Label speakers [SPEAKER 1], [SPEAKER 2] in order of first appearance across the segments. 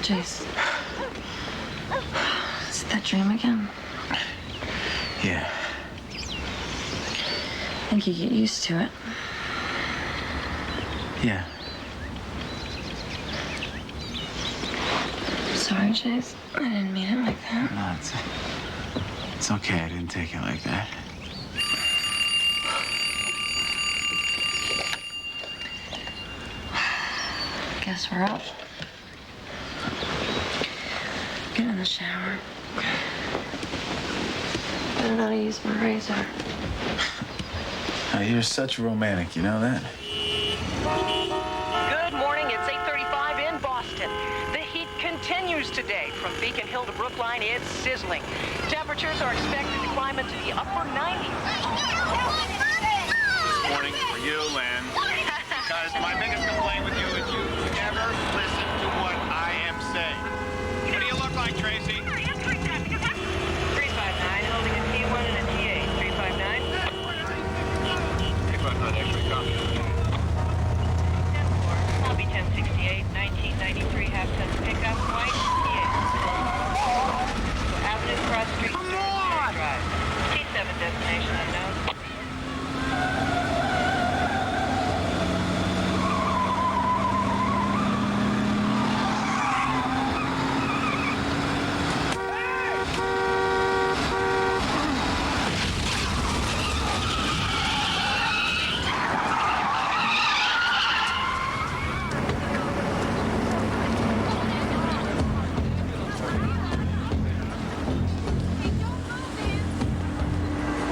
[SPEAKER 1] Jace. Is it that dream again?
[SPEAKER 2] Yeah.
[SPEAKER 1] I think you get used to it.
[SPEAKER 2] Yeah.
[SPEAKER 1] Sorry, Jace. I didn't mean it like that.
[SPEAKER 2] No, it's okay. I didn't take it like that.
[SPEAKER 1] Guess we're up. Get in the shower. Better not use my razor.
[SPEAKER 2] Oh, you're such a romantic, you know that?
[SPEAKER 3] Good morning. It's 8:35 in Boston. The heat continues today. From Beacon Hill to Brookline, it's sizzling. Temperatures are expected to climb into the upper 90s.
[SPEAKER 4] This morning for you, Lynn. Because my biggest complaint with you is you never listen to what I am saying. What do you look like, Tracy?
[SPEAKER 3] 359, holding a T1 and a T8. 359.
[SPEAKER 4] 359, actually, copy.
[SPEAKER 3] 10-4, Lobby 1068, 1993, half-ton pickup, white, T8. Avenue Cross Street, Drive. T7 destination unknown.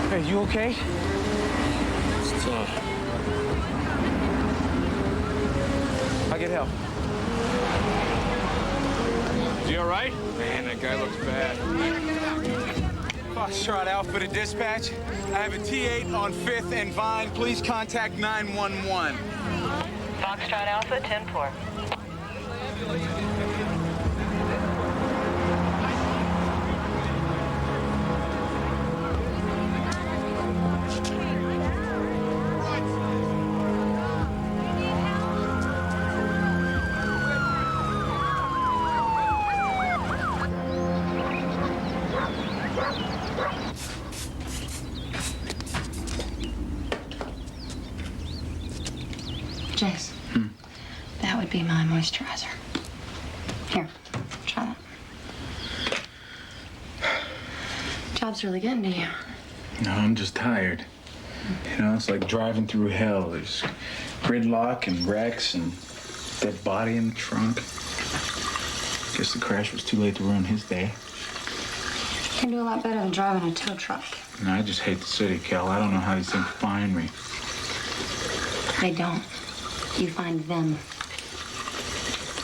[SPEAKER 2] Hey, you okay?
[SPEAKER 4] What's up?
[SPEAKER 2] I'll get help.
[SPEAKER 4] Is he all right? Man, that guy looks bad.
[SPEAKER 5] Foxtrot Alpha to dispatch. I have a T8 on 5th and Vine. Please contact 911.
[SPEAKER 3] Foxtrot Alpha, 10-4.
[SPEAKER 1] Jace. That would be my moisturizer. Here, try that. Job's really getting to you.
[SPEAKER 2] No, I'm just tired. You know, it's like driving through hell. There's gridlock and wrecks and dead body in the trunk. Guess the crash was too late to ruin his day.
[SPEAKER 1] You can do a lot better than driving a tow truck.
[SPEAKER 2] No, I just hate the city, Kel. I don't know how these things find me.
[SPEAKER 1] They don't. You find them.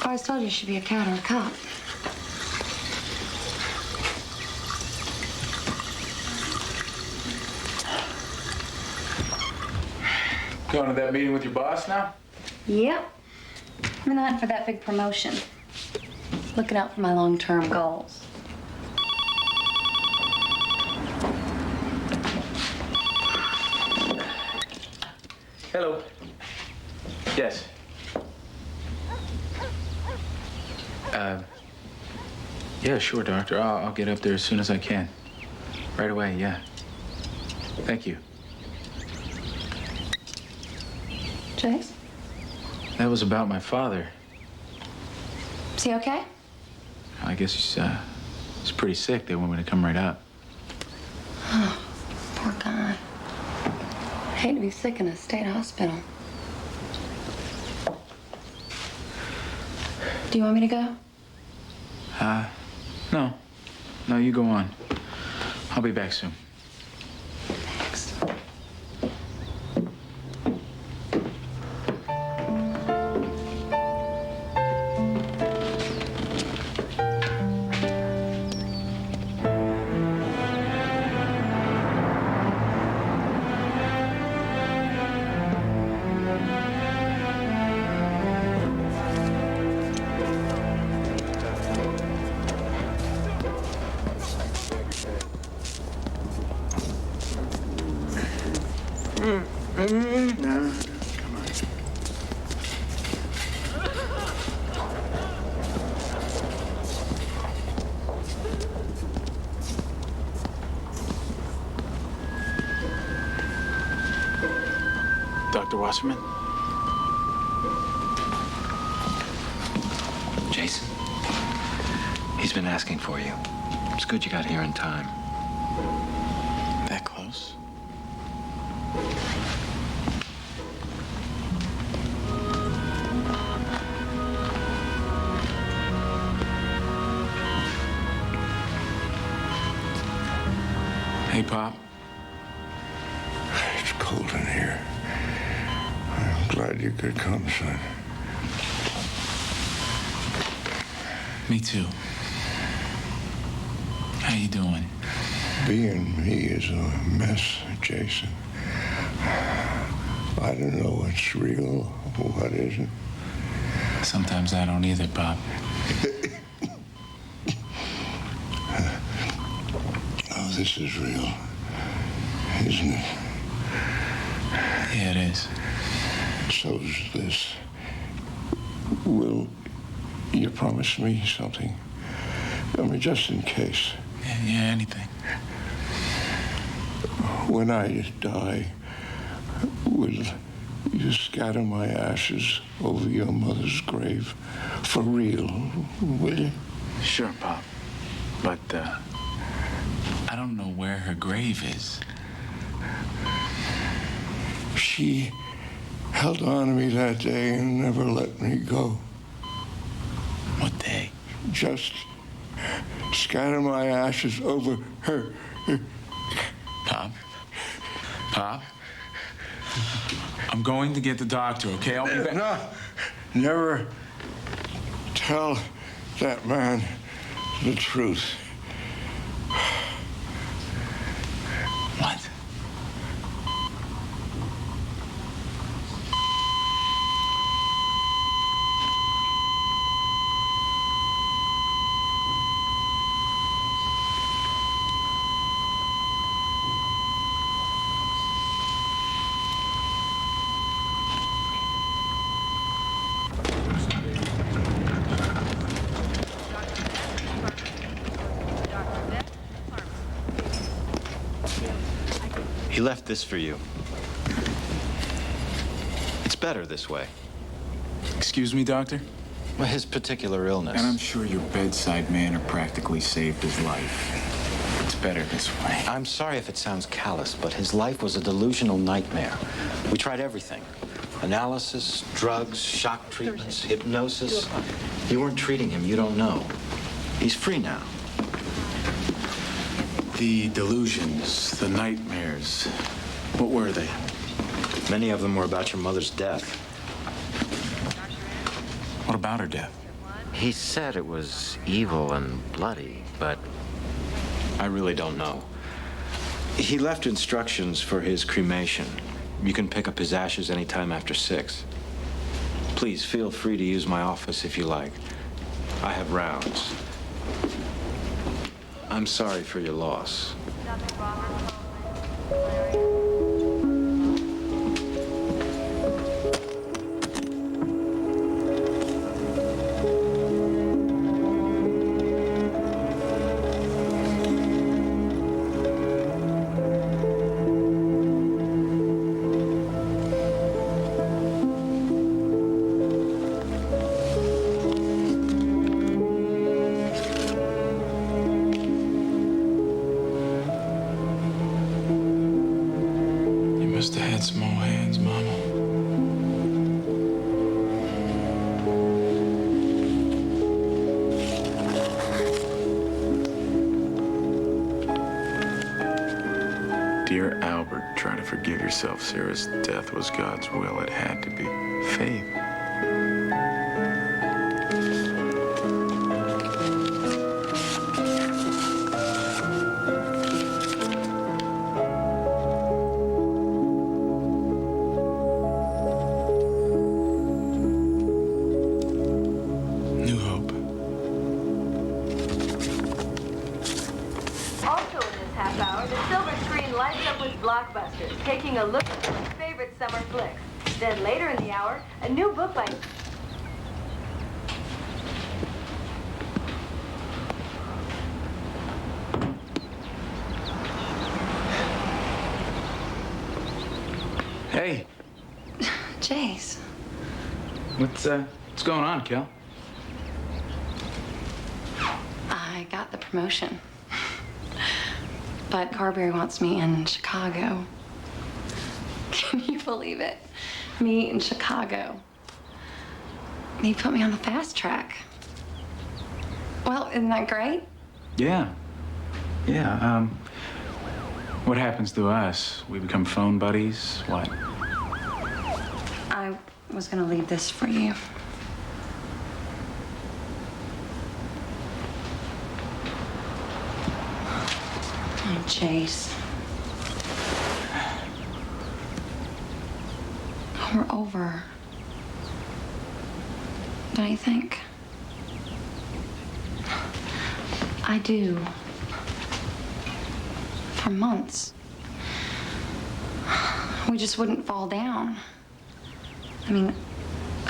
[SPEAKER 1] I always told you you should be a cat or a cop.
[SPEAKER 2] Going to that meeting with your boss now?
[SPEAKER 1] Yep. I'm in the hunt for that big promotion. Looking out for my long-term goals.
[SPEAKER 2] Hello. Yes. Yeah, sure, Doctor. I'll get up there as soon as I can. Right away, yeah. Thank you.
[SPEAKER 1] Jace?
[SPEAKER 2] That was about my father.
[SPEAKER 1] Is he okay?
[SPEAKER 2] I guess he's pretty sick. They want me to come right up.
[SPEAKER 1] Oh, poor guy. I'd hate to be sick in a state hospital. Do you want me to go?
[SPEAKER 2] No. No, you go on. I'll be back soon.
[SPEAKER 1] Thanks.
[SPEAKER 2] No. Come on. Dr. Wasserman?
[SPEAKER 6] Jason, he's been asking for you. It's good you got here in time.
[SPEAKER 2] That close? Hey, Pop.
[SPEAKER 7] It's cold in here. I'm glad you could come, son.
[SPEAKER 2] Me too. How you doing?
[SPEAKER 7] Being me is a mess, Jason. I don't know what's real, what isn't.
[SPEAKER 2] Sometimes I don't either, Pop.
[SPEAKER 7] Oh, this is real, isn't it?
[SPEAKER 2] Yeah, it is.
[SPEAKER 7] So's this. Will you promise me something? I mean, just in case.
[SPEAKER 2] Yeah, anything.
[SPEAKER 7] When I die, will you scatter my ashes over your mother's grave? For real, will you?
[SPEAKER 2] Sure, Pop. But, I don't know where her grave is.
[SPEAKER 7] She held on to me that day and never let me go.
[SPEAKER 2] What day?
[SPEAKER 7] Just scatter my ashes over her.
[SPEAKER 2] Pop? Pop? I'm going to get the doctor, okay? I'll be back.
[SPEAKER 7] No, never tell that man the truth.
[SPEAKER 2] What?
[SPEAKER 6] He left this for you. It's better this way.
[SPEAKER 2] Excuse me, doctor?
[SPEAKER 6] Well, his particular illness.
[SPEAKER 2] And I'm sure your bedside manner practically saved his life. It's better this way.
[SPEAKER 6] I'm sorry if it sounds callous, but his life was a delusional nightmare. We tried everything. Analysis, drugs, shock treatments, hypnosis. You weren't treating him. You don't know. He's free now.
[SPEAKER 2] The delusions, the nightmares, what were they?
[SPEAKER 6] Many of them were about your mother's death.
[SPEAKER 2] What about her death?
[SPEAKER 6] He said it was evil and bloody, but I really don't know. He left instructions for his cremation. You can pick up his ashes anytime after 6. Please feel free to use my office if you like. I have rounds. I'm sorry for your loss.
[SPEAKER 2] Must have had small hands, Mama. Dear Albert, try to forgive yourself. Sarah's death was God's will. It had to be. Faith.
[SPEAKER 8] Blockbusters, taking a look at your favorite summer flicks. Then later in the hour, a new book by...
[SPEAKER 2] Hey,
[SPEAKER 1] Jace.
[SPEAKER 2] What's going on, Kel?
[SPEAKER 1] I got the promotion. But Carberry wants me in Chicago. Can you believe it? Me in Chicago. He put me on the fast track. Well, isn't that great?
[SPEAKER 2] Yeah. Yeah, what happens to us? We become phone buddies? What?
[SPEAKER 1] I was gonna leave this for you. Oh, Chase. We're over. Don't you think? I do. For months. We just wouldn't fall down. I mean,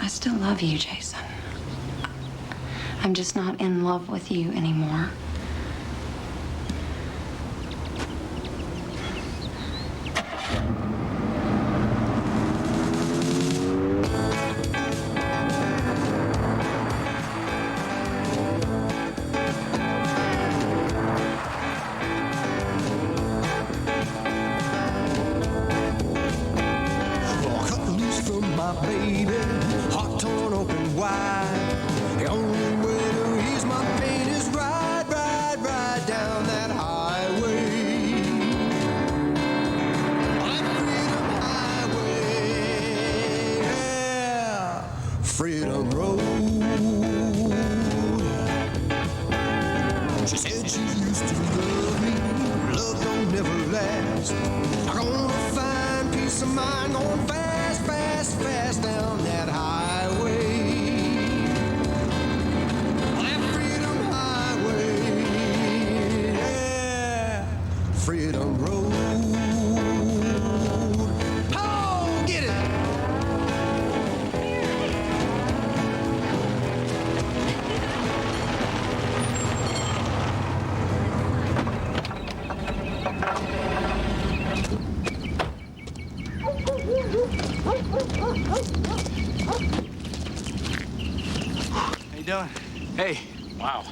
[SPEAKER 1] I still love you, Jason. I'm just not in love with you anymore.
[SPEAKER 9] Freedom Road. She said she used to love me. Love don't never last. I'm gonna find peace of mind going fast, fast, fast down that highway. That Freedom Highway. Yeah. Freedom Road. Oh, get it.
[SPEAKER 5] How you doing? Hey. Wow.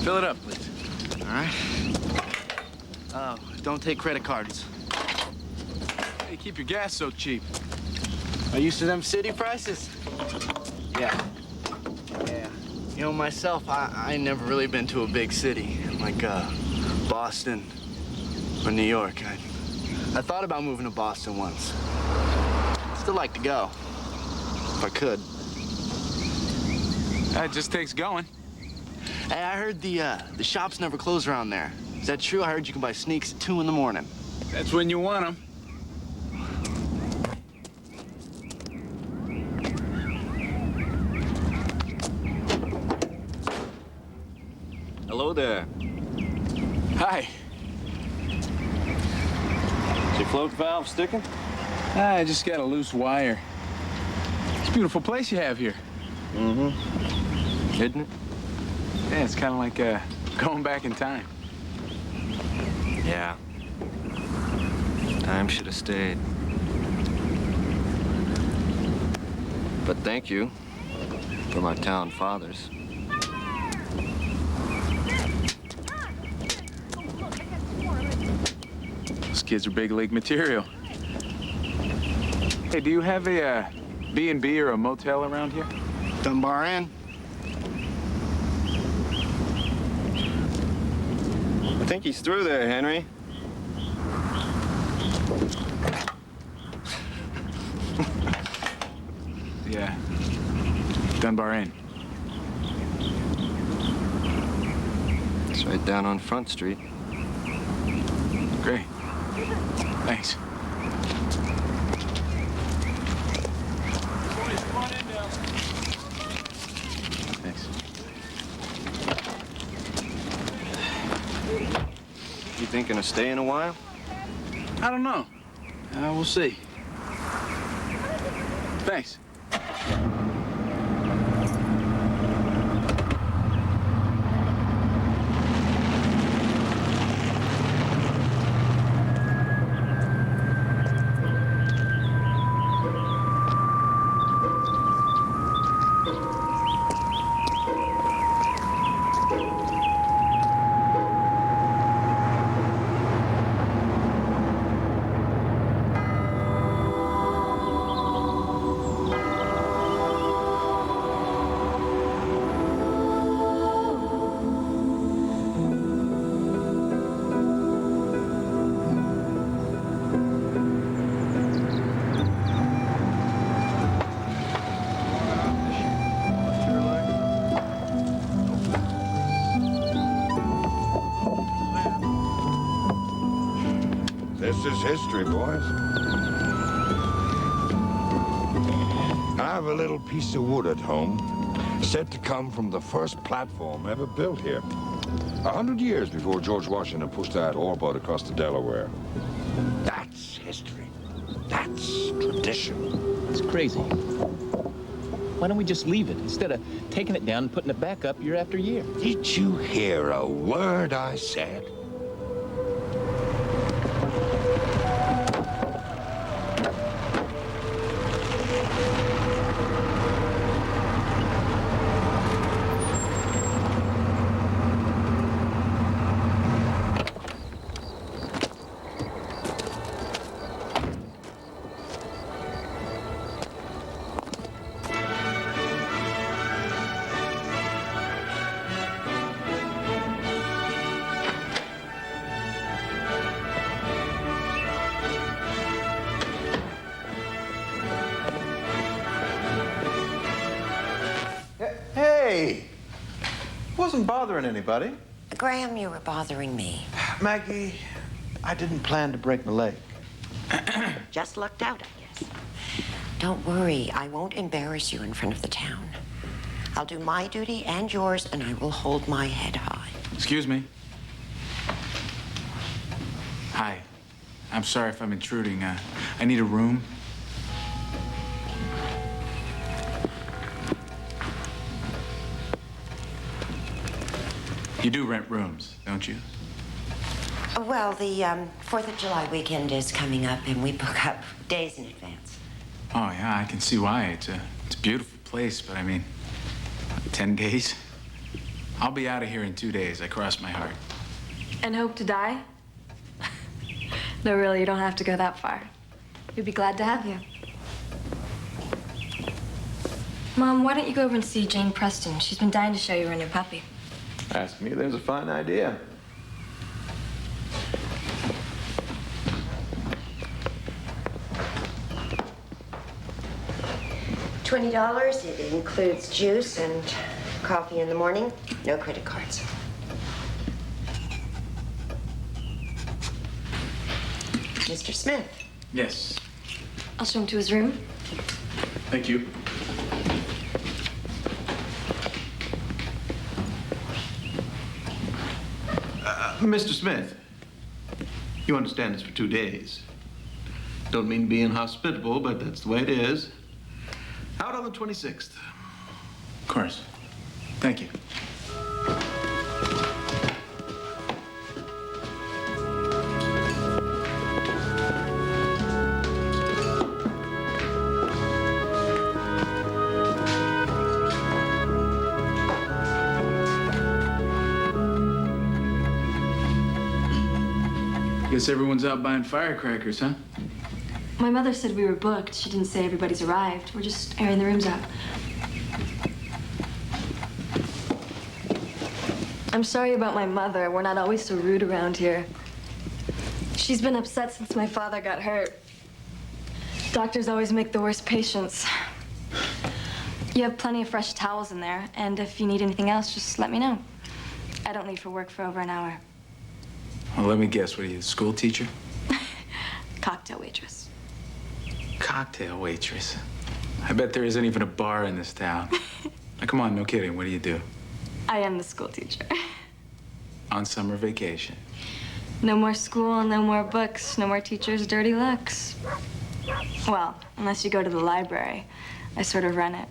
[SPEAKER 5] Fill it up, please.
[SPEAKER 10] All right. Don't take credit cards.
[SPEAKER 5] Hey, keep your gas so cheap.
[SPEAKER 10] Are you used to them city prices? Yeah. Yeah. You know, myself, I ain't never really been to a big city like Boston or New York. I thought about moving to Boston once. Still like to go, if I could.
[SPEAKER 5] It just takes going.
[SPEAKER 10] Hey, I heard the shops never close around there. Is that true? I heard you can buy sneaks at 2 in the morning.
[SPEAKER 5] That's when you want them.
[SPEAKER 11] Hello there.
[SPEAKER 5] Hi.
[SPEAKER 11] Is your float valve sticking?
[SPEAKER 5] I just got a loose wire. It's a beautiful place you have here.
[SPEAKER 11] Mm-hmm. Isn't it?
[SPEAKER 5] Yeah, it's kind of like going back in time.
[SPEAKER 11] Yeah. Time should have stayed. But thank you for my town fathers.
[SPEAKER 5] Those kids are big league material. Hey, do you have a B&B or a motel around here?
[SPEAKER 10] Dunbar Inn.
[SPEAKER 11] I think he's through there, Henry.
[SPEAKER 5] Yeah. Dunbar Inn.
[SPEAKER 11] It's right down on Front Street.
[SPEAKER 5] Great. Thanks. Thanks.
[SPEAKER 11] You thinking of staying a while?
[SPEAKER 5] I don't know. We'll see. Thanks.
[SPEAKER 7] This is history, boys. I have a little piece of wood at home, said to come from the first platform ever built here. 100 years before George Washington pushed that ore boat across the Delaware. That's history. That's tradition.
[SPEAKER 12] It's crazy. Why don't we just leave it instead of taking it down and putting it back up year after year?
[SPEAKER 7] Did you hear a word I said?
[SPEAKER 13] Hey! Wasn't bothering anybody.
[SPEAKER 14] Graham, you were bothering me.
[SPEAKER 13] Maggie, I didn't plan to break my leg.
[SPEAKER 14] Just lucked out, I guess. Don't worry, I won't embarrass you in front of the town. I'll do my duty and yours, and I will hold my head high.
[SPEAKER 2] Excuse me. Hi. I'm sorry if I'm intruding. I need a room. You do rent rooms, don't you?
[SPEAKER 14] Well, the 4th of July weekend is coming up, and we book up days in advance.
[SPEAKER 2] Oh, yeah, I can see why. It's a beautiful place, but I mean, 10 days? I'll be out of here in 2 days. I crossed my heart.
[SPEAKER 1] And hope to die? No, really, you don't have to go that far. We'd be glad to have you. Mom, why don't you go over and see Jane Preston? She's been dying to show you her new puppy.
[SPEAKER 13] Ask me, there's a fine idea.
[SPEAKER 14] $20. It includes juice and coffee in the morning. No credit cards. Mr. Smith.
[SPEAKER 2] Yes.
[SPEAKER 1] I'll show him to his room.
[SPEAKER 2] Thank you.
[SPEAKER 13] Mr. Smith, you understand it's for 2 days. Don't mean being hospitable, but that's the way it is. Out on the 26th.
[SPEAKER 2] Of course. Thank you. Guess everyone's out buying firecrackers, huh?
[SPEAKER 1] My mother said we were booked. She didn't say everybody's arrived. We're just airing the rooms out. I'm sorry about my mother. We're not always so rude around here. She's been upset since my father got hurt. Doctors always make the worst patients. You have plenty of fresh towels in there, and if you need anything else, just let me know. I don't leave for work for over an hour.
[SPEAKER 2] Well, let me guess. What are you, a school teacher?
[SPEAKER 1] Cocktail waitress.
[SPEAKER 2] Cocktail waitress. I bet there isn't even a bar in this town. Now, come on, no kidding. What do you do?
[SPEAKER 1] I am the school teacher.
[SPEAKER 2] On summer vacation.
[SPEAKER 1] No more school, no more books, no more teachers' dirty looks. Well, unless you go to the library. I sort of run it.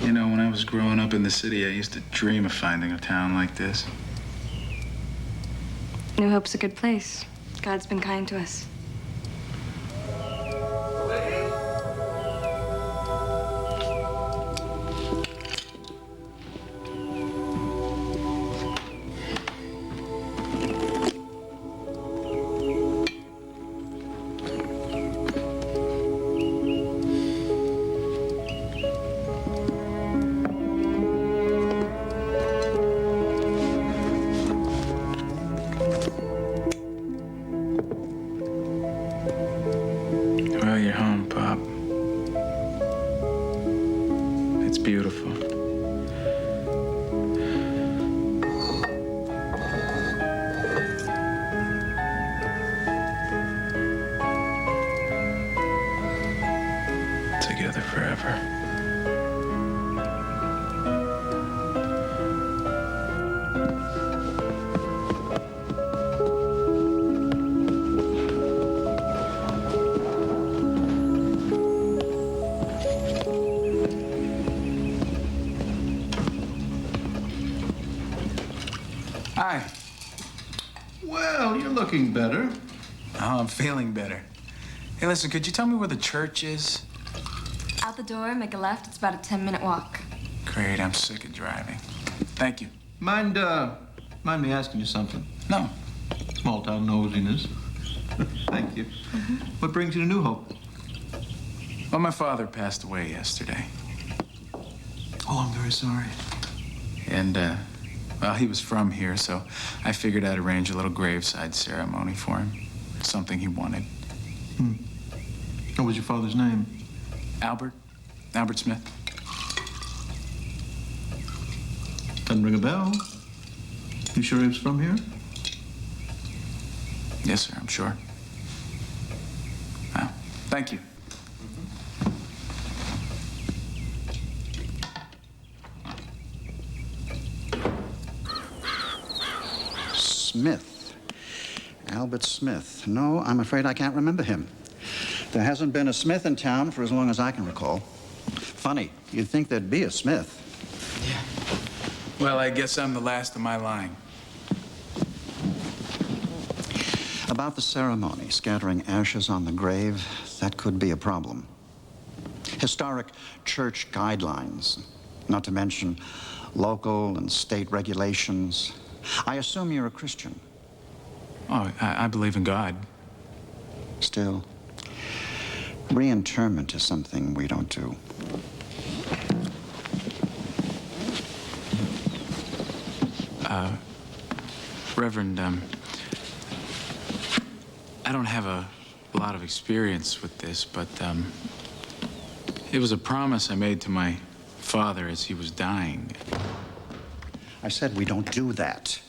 [SPEAKER 2] You know, when I was growing up in the city, I used to dream of finding a town like this.
[SPEAKER 1] New Hope's a good place. God's been kind to us.
[SPEAKER 2] forever. Hi.
[SPEAKER 13] Well, you're looking better.
[SPEAKER 2] Oh, I'm feeling better. Hey, listen, could you tell me where the church is?
[SPEAKER 15] Out the door, make a left. It's about a 10-minute walk.
[SPEAKER 2] Great, I'm sick of driving. Thank you.
[SPEAKER 13] Mind me asking you something?
[SPEAKER 2] No.
[SPEAKER 13] Small town nosiness. Thank you. What brings you to New Hope?
[SPEAKER 2] Well, my father passed away yesterday.
[SPEAKER 13] Oh, I'm very sorry.
[SPEAKER 2] And, well, he was from here, so I figured I'd arrange a little graveside ceremony for him. Something he wanted.
[SPEAKER 13] What was your father's name?
[SPEAKER 2] Albert Smith.
[SPEAKER 13] Doesn't ring a bell. You sure he was from here?
[SPEAKER 2] Yes, sir, I'm sure. Well, thank you.
[SPEAKER 16] Smith. Albert Smith. No, I'm afraid I can't remember him. There hasn't been a Smith in town for as long as I can recall. Funny, you'd think there'd be a Smith.
[SPEAKER 2] Well, I guess I'm the last of my line.
[SPEAKER 16] About the ceremony, scattering ashes on the grave, that could be a problem. Historic church guidelines, not to mention local and state regulations. I assume you're a Christian.
[SPEAKER 2] Oh, I believe in God.
[SPEAKER 16] Still, reinterment is something we don't do.
[SPEAKER 2] Reverend, I don't have a lot of experience with this, but it was a promise I made to my father as he was dying.
[SPEAKER 16] I said we don't do that.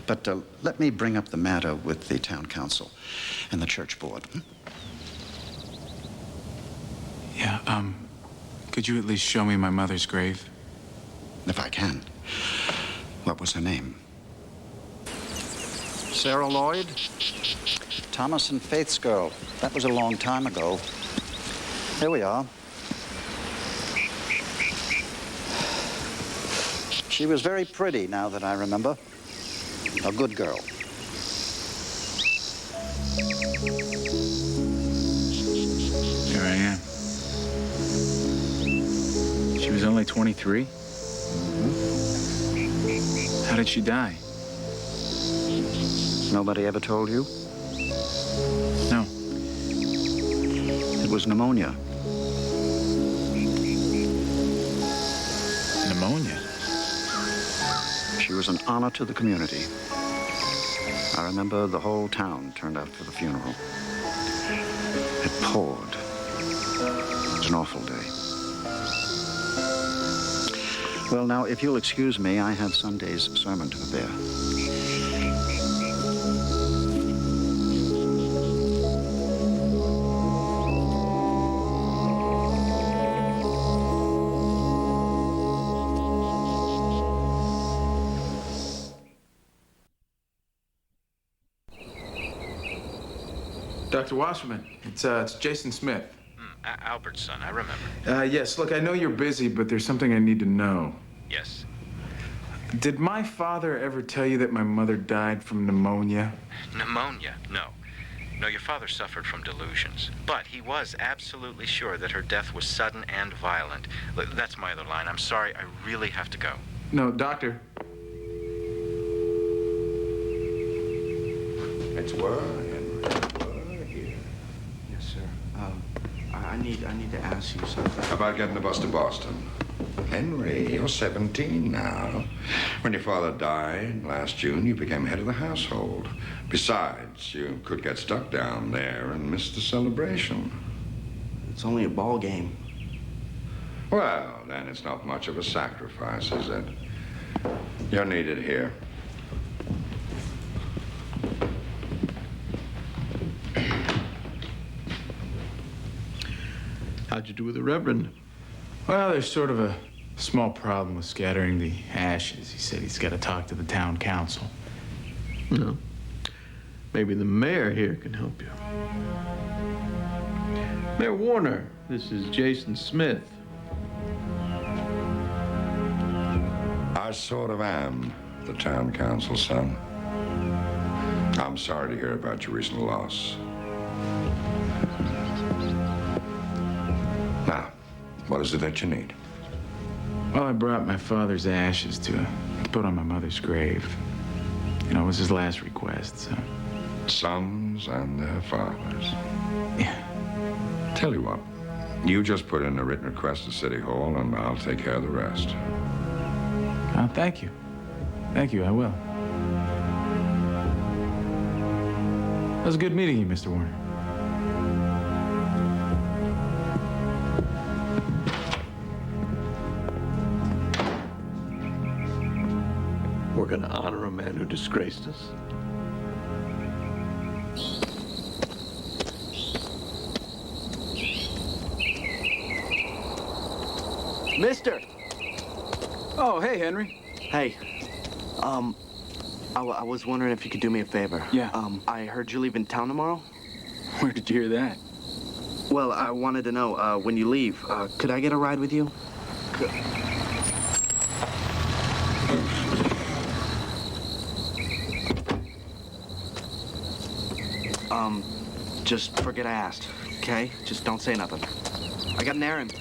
[SPEAKER 16] But let me bring up the matter with the town council and the church board.
[SPEAKER 2] Yeah, could you at least show me my mother's grave?
[SPEAKER 16] If I can. What was her name? Sarah Lloyd? Thomas and Faith's girl. That was a long time ago. Here we are. She was very pretty, now that I remember. A good girl.
[SPEAKER 2] Here I am. She was only 23? How did she die?
[SPEAKER 16] Nobody ever told you?
[SPEAKER 2] No.
[SPEAKER 16] It was pneumonia.
[SPEAKER 2] Pneumonia?
[SPEAKER 16] She was an honor to the community. I remember the whole town turned out for the funeral. It poured. It was an awful day. Well, now, if you'll excuse me, I have Sunday's sermon to prepare.
[SPEAKER 2] Dr. Wasserman, it's Jason Smith.
[SPEAKER 6] Albert's son, I remember.
[SPEAKER 2] Yes, look, I know you're busy, but there's something I need to know.
[SPEAKER 6] Yes.
[SPEAKER 2] Did my father ever tell you that my mother died from pneumonia?
[SPEAKER 6] Pneumonia? No. No, your father suffered from delusions. But he was absolutely sure that her death was sudden and violent. Look, that's my other line. I'm sorry, I really have to go.
[SPEAKER 2] No, doctor.
[SPEAKER 7] It's were, Henry. Were here.
[SPEAKER 10] Yes, sir. I need to ask you something.
[SPEAKER 7] How about getting the bus to Boston? Henry, you're 17 now. When your father died last June, you became head of the household. Besides, you could get stuck down there and miss the celebration.
[SPEAKER 10] It's only a ball game.
[SPEAKER 7] Well, then it's not much of a sacrifice, is it? You're needed here.
[SPEAKER 13] How'd you do with the Reverend?
[SPEAKER 2] Well, there's sort of a small problem with scattering the ashes. He said he's got to talk to the town council.
[SPEAKER 13] No. Maybe the mayor here can help you. Mayor Warner, this is Jason Smith.
[SPEAKER 7] I sort of am the town council, son. I'm sorry to hear about your recent loss. Now, what is it that you need?
[SPEAKER 2] Well, I brought my father's ashes to put on my mother's grave. You know, it was his last request, so.
[SPEAKER 7] Sons and their fathers.
[SPEAKER 2] Yeah.
[SPEAKER 7] Tell you what, you just put in a written request to City Hall, and I'll take care of the rest.
[SPEAKER 2] Oh, thank you. Thank you, I will. It was good meeting you, Mr. Warner.
[SPEAKER 13] We're gonna honor a man who disgraced us.
[SPEAKER 10] Mister!
[SPEAKER 2] Oh, hey, Henry.
[SPEAKER 10] Hey, I was wondering if you could do me a favor.
[SPEAKER 2] Yeah.
[SPEAKER 10] I heard you're leaving town tomorrow.
[SPEAKER 2] Where did you hear that?
[SPEAKER 10] Well, I wanted to know, when you leave, could I get a ride with you? Just forget I asked, okay? Just don't say nothing. I got an errand.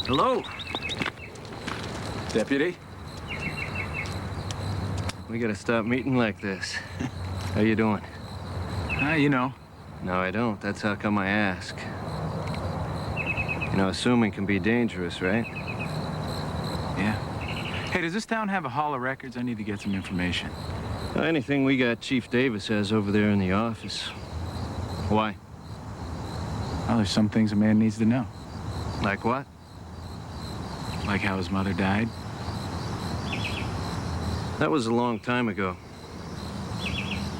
[SPEAKER 10] Hello?
[SPEAKER 2] Deputy?
[SPEAKER 11] We gotta stop meeting like this. How you doing?
[SPEAKER 2] You know.
[SPEAKER 11] No, I don't. That's how come I ask. You know, assuming can be dangerous, right?
[SPEAKER 2] Yeah. Hey, does this town have a hall of records? I need to get some information.
[SPEAKER 11] Anything we got, Chief Davis has over there in the office. Why?
[SPEAKER 2] Well, there's some things a man needs to know.
[SPEAKER 11] Like what?
[SPEAKER 2] Like how his mother died.
[SPEAKER 11] That was a long time ago.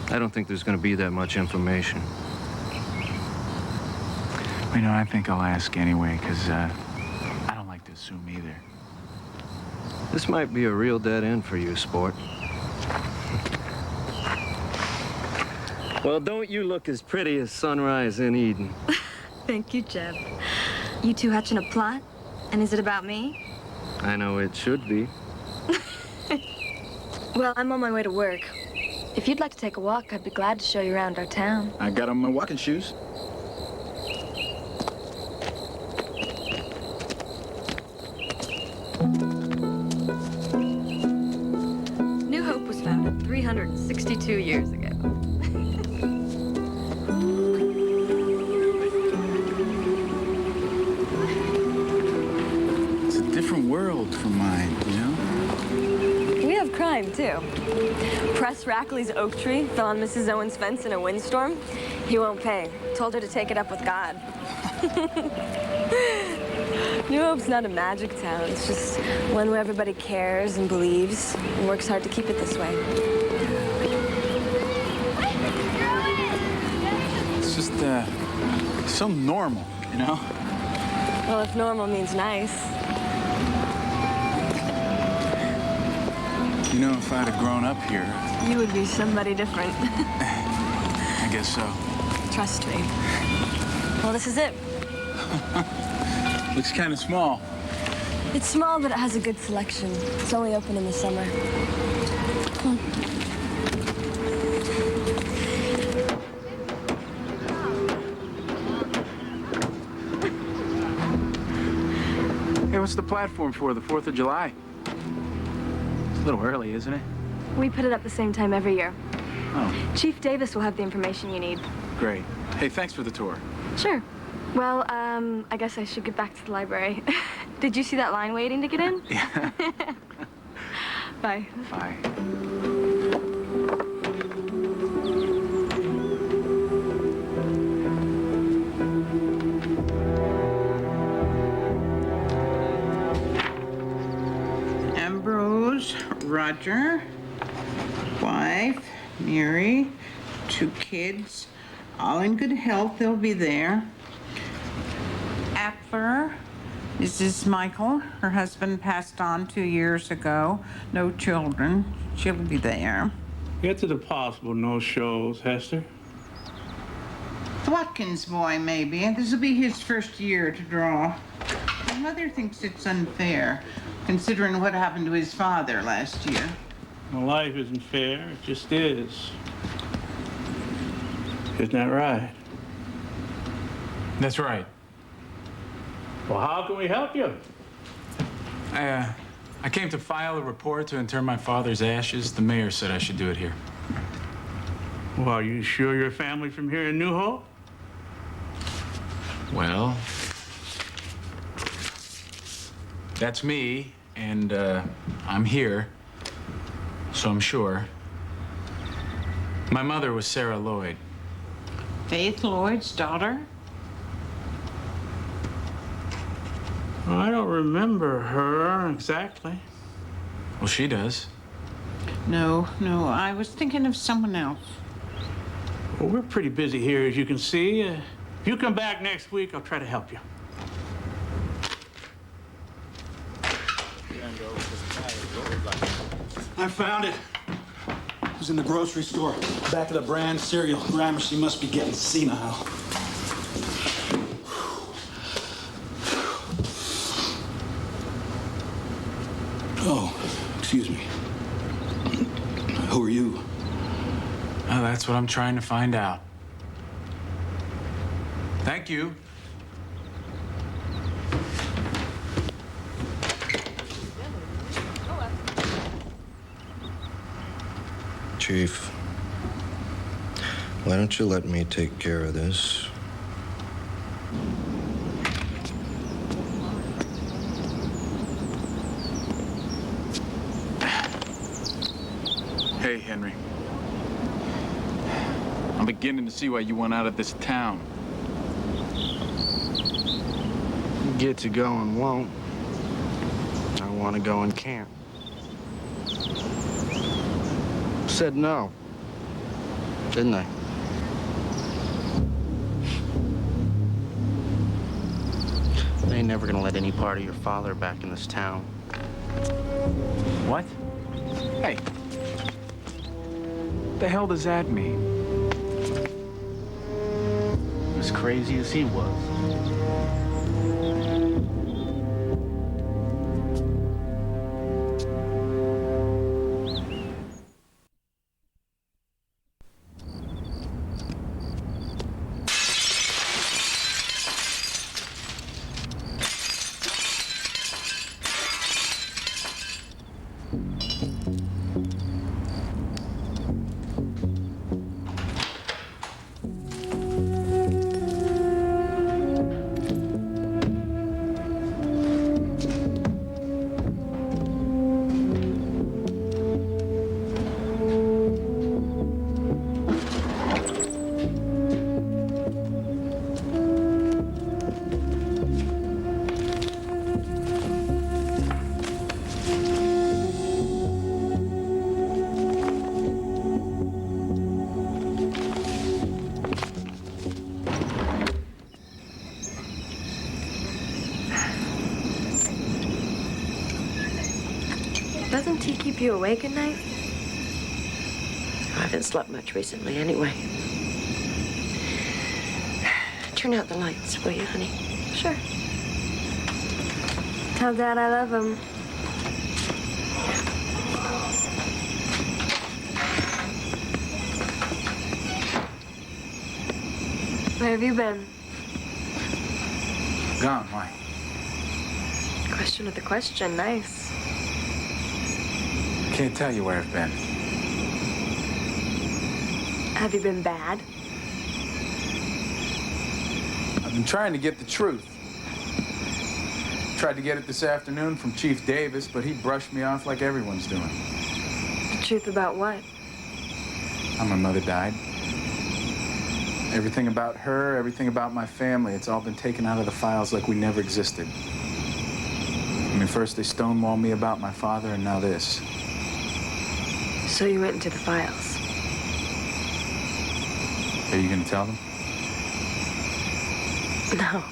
[SPEAKER 11] I don't think there's gonna be that much information.
[SPEAKER 2] You know, I think I'll ask anyway, because I don't like to assume either.
[SPEAKER 11] This might be a real dead end for you, sport. Well, don't you look as pretty as sunrise in Eden.
[SPEAKER 15] Thank you, Jeb. You two hatching a plot? And is it about me?
[SPEAKER 11] I know it should be.
[SPEAKER 15] Well, I'm on my way to work. If you'd like to take a walk, I'd be glad to show you around our town.
[SPEAKER 2] I got on my walking shoes.
[SPEAKER 15] New Hope was founded 362 years ago.
[SPEAKER 2] It's a different world from mine, you know?
[SPEAKER 15] We have crime, too. Press Rackley's oak tree fell on Mrs. Owen's fence in a windstorm. He won't pay. Told her to take it up with God. New Hope's not a magic town. It's just one where everybody cares and believes and works hard to keep it this way.
[SPEAKER 2] It's just, so normal, you know?
[SPEAKER 15] Well, if normal means nice.
[SPEAKER 2] You know, if I'd have grown up here...
[SPEAKER 15] You would be somebody different.
[SPEAKER 2] I guess so.
[SPEAKER 15] Trust me. Well, this is it.
[SPEAKER 2] Looks kind of small.
[SPEAKER 15] It's small, but it has a good selection. It's only open in the summer.
[SPEAKER 2] Hey, what's the platform for, the 4th of July? It's a little early, isn't it?
[SPEAKER 15] We put it up the same time every year.
[SPEAKER 2] Oh,
[SPEAKER 15] Chief Davis will have the information you need.
[SPEAKER 2] great. Hey, thanks for the tour.
[SPEAKER 15] Sure. Well, I guess I should get back to the library. Did you see that line waiting to get in?
[SPEAKER 2] Yeah.
[SPEAKER 15] Bye.
[SPEAKER 2] Bye.
[SPEAKER 17] Ambrose, Roger, wife, Mary, 2 kids, All in good health, they'll be there. Appler, Mrs. Michael, her husband passed on 2 years ago. No children. She'll be there.
[SPEAKER 18] Get to the possible no-shows, Hester.
[SPEAKER 17] The Watkins boy, maybe. This will be his first year to draw. My mother thinks it's unfair, considering what happened to his father last year.
[SPEAKER 18] Well, life isn't fair. It just is. Isn't that right?
[SPEAKER 2] That's right.
[SPEAKER 18] Well, how can we help you?
[SPEAKER 2] I came to file a report to inter my father's ashes. The mayor said I should do it here.
[SPEAKER 18] Well, are you sure your family from here in New Hope?
[SPEAKER 2] Well, that's me, and I'm here, so I'm sure. My mother was Sarah Lloyd.
[SPEAKER 17] Faith Lloyd's daughter?
[SPEAKER 18] Well, I don't remember her exactly.
[SPEAKER 2] Well, she does.
[SPEAKER 17] No, I was thinking of someone else.
[SPEAKER 18] Well, we're pretty busy here, as you can see. If you come back next week, I'll try to help you.
[SPEAKER 5] I found it. It was in the grocery store, back of the brand cereal. Gramercy must be getting senile. Oh, excuse me. Who are you?
[SPEAKER 2] Oh, that's what I'm trying to find out. Thank you.
[SPEAKER 19] Chief, why don't you let me take care of this?
[SPEAKER 2] Hey, Henry. I'm beginning to see why you want out of this town.
[SPEAKER 10] Get to go and won't. I want to go and can't. Said no, didn't I? I ain't never gonna let any part of your father back in this town.
[SPEAKER 2] What? Hey. What the hell does that mean?
[SPEAKER 10] As crazy as he was.
[SPEAKER 15] Doesn't tea keep you awake at night?
[SPEAKER 14] I haven't slept much recently anyway. Turn out the lights, will you, honey?
[SPEAKER 15] Sure. Tell Dad I love him. Where have you been?
[SPEAKER 2] Gone, why?
[SPEAKER 15] Question with a question, nice.
[SPEAKER 2] Can't tell you where I've been.
[SPEAKER 15] Have you been bad?
[SPEAKER 2] I've been trying to get the truth. Tried to get it this afternoon from Chief Davis, but he brushed me off like everyone's doing.
[SPEAKER 15] The truth about what?
[SPEAKER 2] How my mother died. Everything about her, everything about my family, it's all been taken out of the files like we never existed. I mean, first they stonewalled me about my father, and now this.
[SPEAKER 15] So you went into the files.
[SPEAKER 2] Are you gonna tell them?
[SPEAKER 15] No.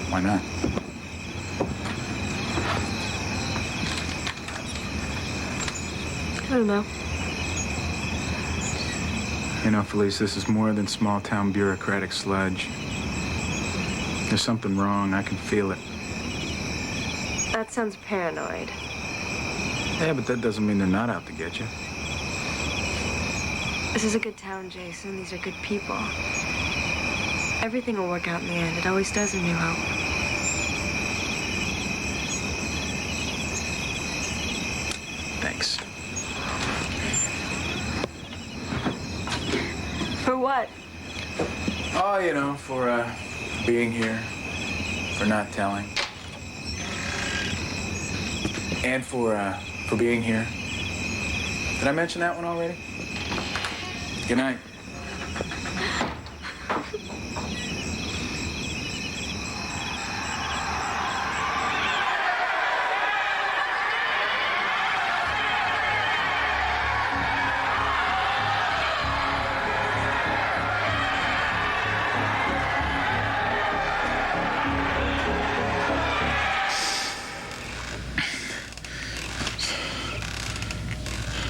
[SPEAKER 2] Why not?
[SPEAKER 15] I don't know.
[SPEAKER 2] You know, Felice, this is more than small-town bureaucratic sludge. There's something wrong. I can feel it.
[SPEAKER 15] That sounds paranoid.
[SPEAKER 2] Yeah, but that doesn't mean they're not out to get you.
[SPEAKER 15] This is a good town, Jason. These are good people. Everything will work out in the end. It always does in New Hope.
[SPEAKER 2] Thanks.
[SPEAKER 15] For what?
[SPEAKER 2] Oh, you know, for being here, for not telling, and for being here. Did I mention that one already? Good night.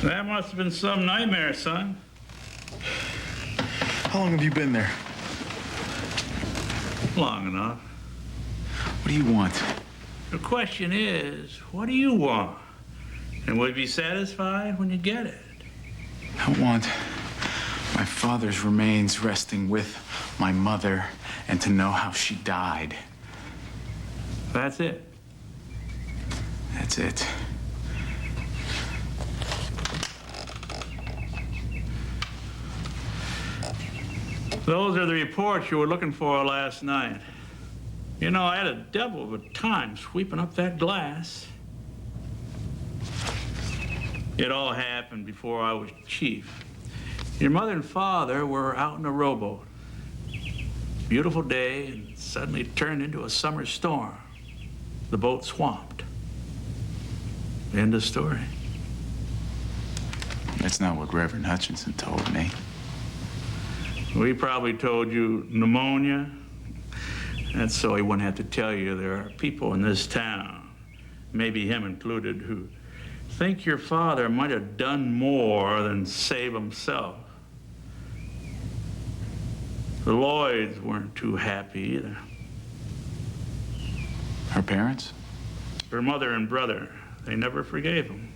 [SPEAKER 18] That must have been some nightmare, son.
[SPEAKER 2] How long have you been there?
[SPEAKER 18] Long enough.
[SPEAKER 2] What do you want?
[SPEAKER 18] The question is, what do you want? And will you be satisfied when you get it?
[SPEAKER 2] I want my father's remains resting with my mother and to know how she died.
[SPEAKER 18] That's it.
[SPEAKER 2] That's it.
[SPEAKER 18] Those are the reports you were looking for last night. You know, I had a devil of a time sweeping up that glass. It all happened before I was chief. Your mother and father were out in a rowboat. Beautiful day, and suddenly it turned into a summer storm. The boat swamped. End of story.
[SPEAKER 2] That's not what Reverend Hutchinson told me.
[SPEAKER 18] We probably told you pneumonia. That's so he wouldn't have to tell you there are people in this town, maybe him included, who think your father might have done more than save himself. The Lloyds weren't too happy either.
[SPEAKER 2] Her parents?
[SPEAKER 18] Her mother and brother, they never forgave him.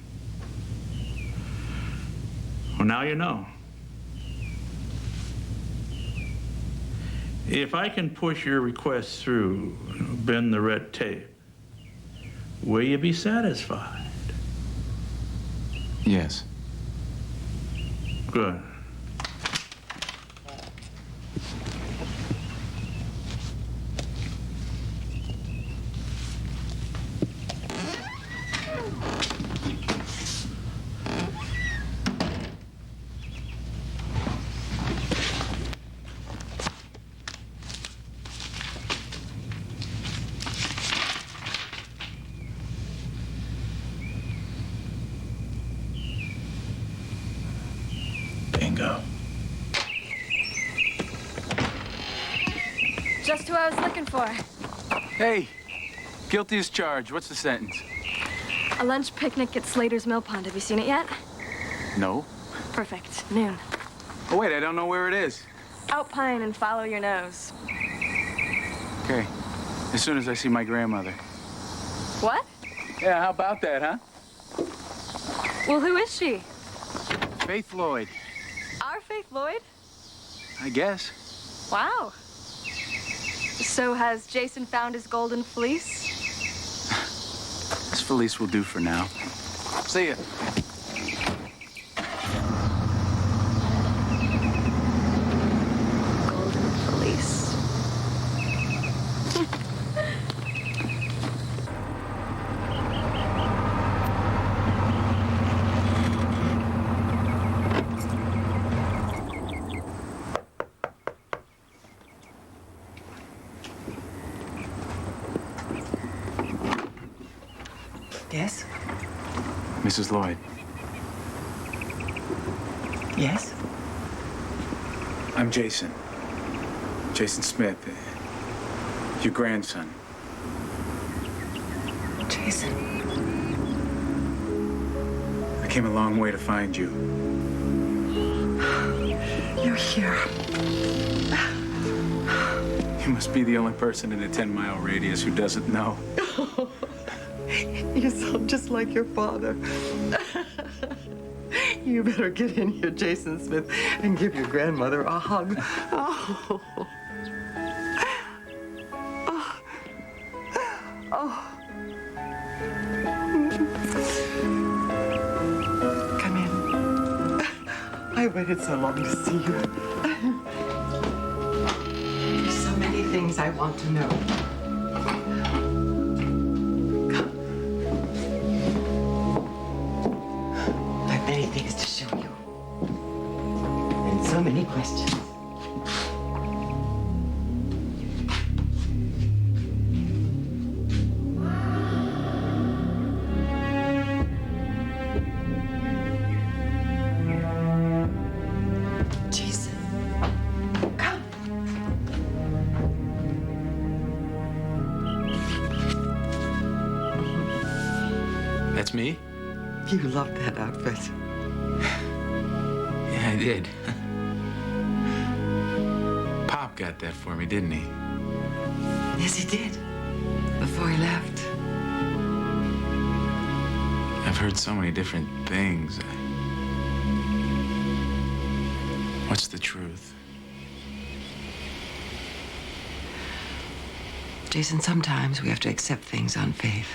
[SPEAKER 18] Well, now you know. If I can push your request through, bend the red tape, will you be satisfied?
[SPEAKER 2] Yes.
[SPEAKER 18] Good.
[SPEAKER 2] Bingo.
[SPEAKER 15] Just who I was looking for.
[SPEAKER 2] Hey, guilty as charged. What's the sentence?
[SPEAKER 15] A lunch picnic at Slater's Mill Pond. Have you seen it yet?
[SPEAKER 2] No.
[SPEAKER 15] Perfect. Noon.
[SPEAKER 2] Oh, wait, I don't know where it is.
[SPEAKER 15] Outpine and follow your nose.
[SPEAKER 2] Okay. As soon as I see my grandmother.
[SPEAKER 15] What?
[SPEAKER 2] Yeah, how about that, huh?
[SPEAKER 15] Well, who is she?
[SPEAKER 2] Faith Lloyd.
[SPEAKER 15] Our Faith Lloyd?
[SPEAKER 2] I guess.
[SPEAKER 15] Wow. So has Jason found his golden fleece?
[SPEAKER 2] This Felice will do for now. See ya.
[SPEAKER 15] Golden fleece.
[SPEAKER 20] Yes?
[SPEAKER 2] Mrs. Lloyd.
[SPEAKER 20] Yes?
[SPEAKER 2] I'm Jason. Jason Smith, your grandson.
[SPEAKER 1] Jason.
[SPEAKER 2] I came a long way to find you.
[SPEAKER 1] You're here.
[SPEAKER 2] You must be the only person in a 10-mile radius who doesn't know.
[SPEAKER 20] You sound just like your father. You better get in here, Jason Smith, and give your grandmother a hug. Oh. Oh. Oh. Come in. I waited so long to see you. There's so many things I want to know. Many things to show you. And so many questions. Jason, come.
[SPEAKER 2] That's me?
[SPEAKER 20] You love that outfit.
[SPEAKER 2] Yeah, I did. Pop got that for me, didn't he?
[SPEAKER 20] Yes, he did. Before he left.
[SPEAKER 2] I've heard so many different things. What's the truth?
[SPEAKER 20] Jason, sometimes we have to accept things on faith.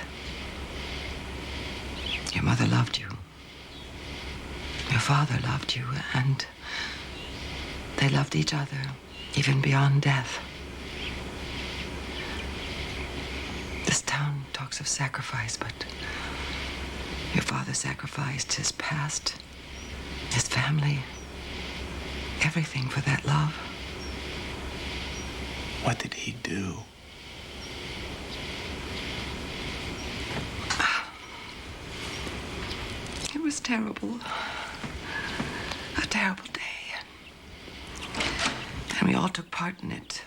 [SPEAKER 20] Your mother loved you. Your father loved you, and they loved each other, even beyond death. This town talks of sacrifice, but your father sacrificed his past, his family, everything for that love.
[SPEAKER 2] What did he do?
[SPEAKER 20] It was terrible. A terrible day. And we all took part in it.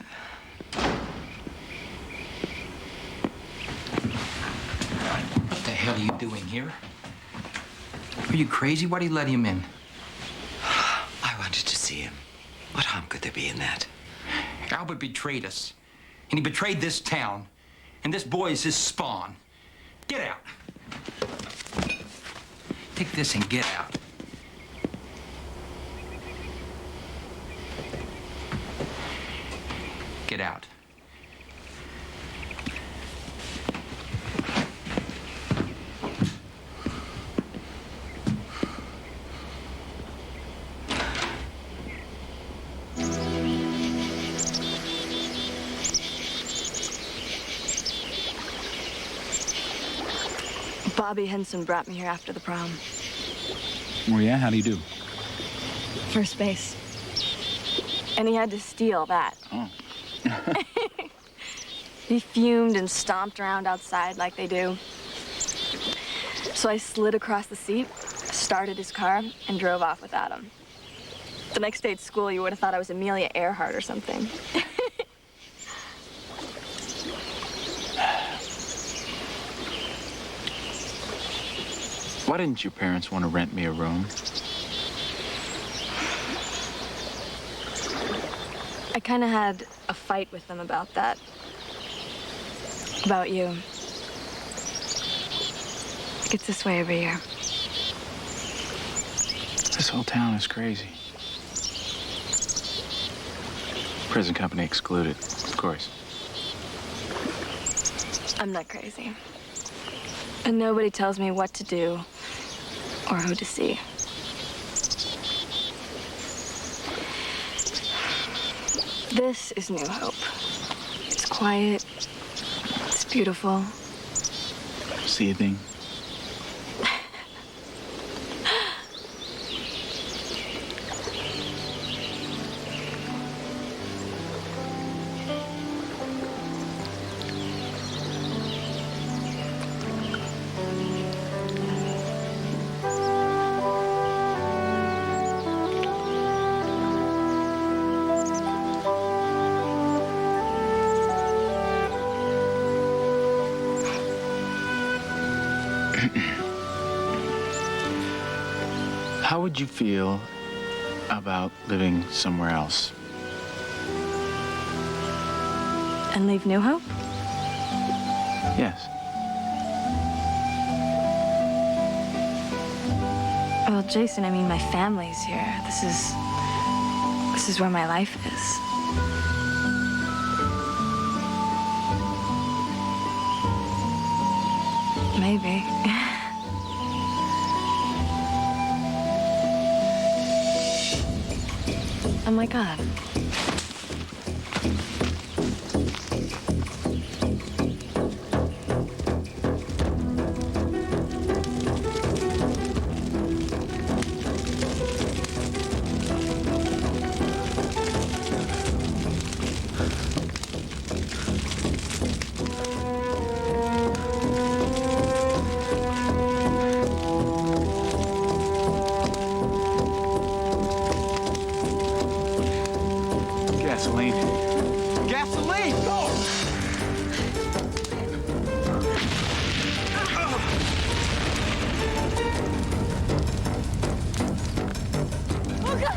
[SPEAKER 21] What the hell are you doing here? Are you crazy? Why do you let him in?
[SPEAKER 20] I wanted to see him. What harm could there be in that?
[SPEAKER 21] Albert betrayed us. And he betrayed this town. And this boy is his spawn. Get out. Take this and get out. Get out.
[SPEAKER 15] Bobby Henson brought me here after the prom.
[SPEAKER 2] Oh, yeah? How do you do?
[SPEAKER 15] First base. And he had to steal that.
[SPEAKER 2] Oh.
[SPEAKER 15] He fumed and stomped around outside like they do. So I slid across the seat, started his car, and drove off without him. The next day at school, you would have thought I was Amelia Earhart or something.
[SPEAKER 2] Why didn't your parents want to rent me a room?
[SPEAKER 15] I kind of had a fight with them about that. About you. It gets this way every year.
[SPEAKER 2] This whole town is crazy. Prison company excluded, of course.
[SPEAKER 15] I'm not crazy. And nobody tells me what to do or who to see. This is New Hope. It's quiet. It's beautiful.
[SPEAKER 2] See a thing? How would you feel about living somewhere else?
[SPEAKER 15] And leave New Hope?
[SPEAKER 2] Yes.
[SPEAKER 15] Well, Jason, I mean, my family's here. This is where my life is. Maybe. Oh my God.
[SPEAKER 2] Gasoline.
[SPEAKER 10] Gasoline! Go!
[SPEAKER 15] Oh, God!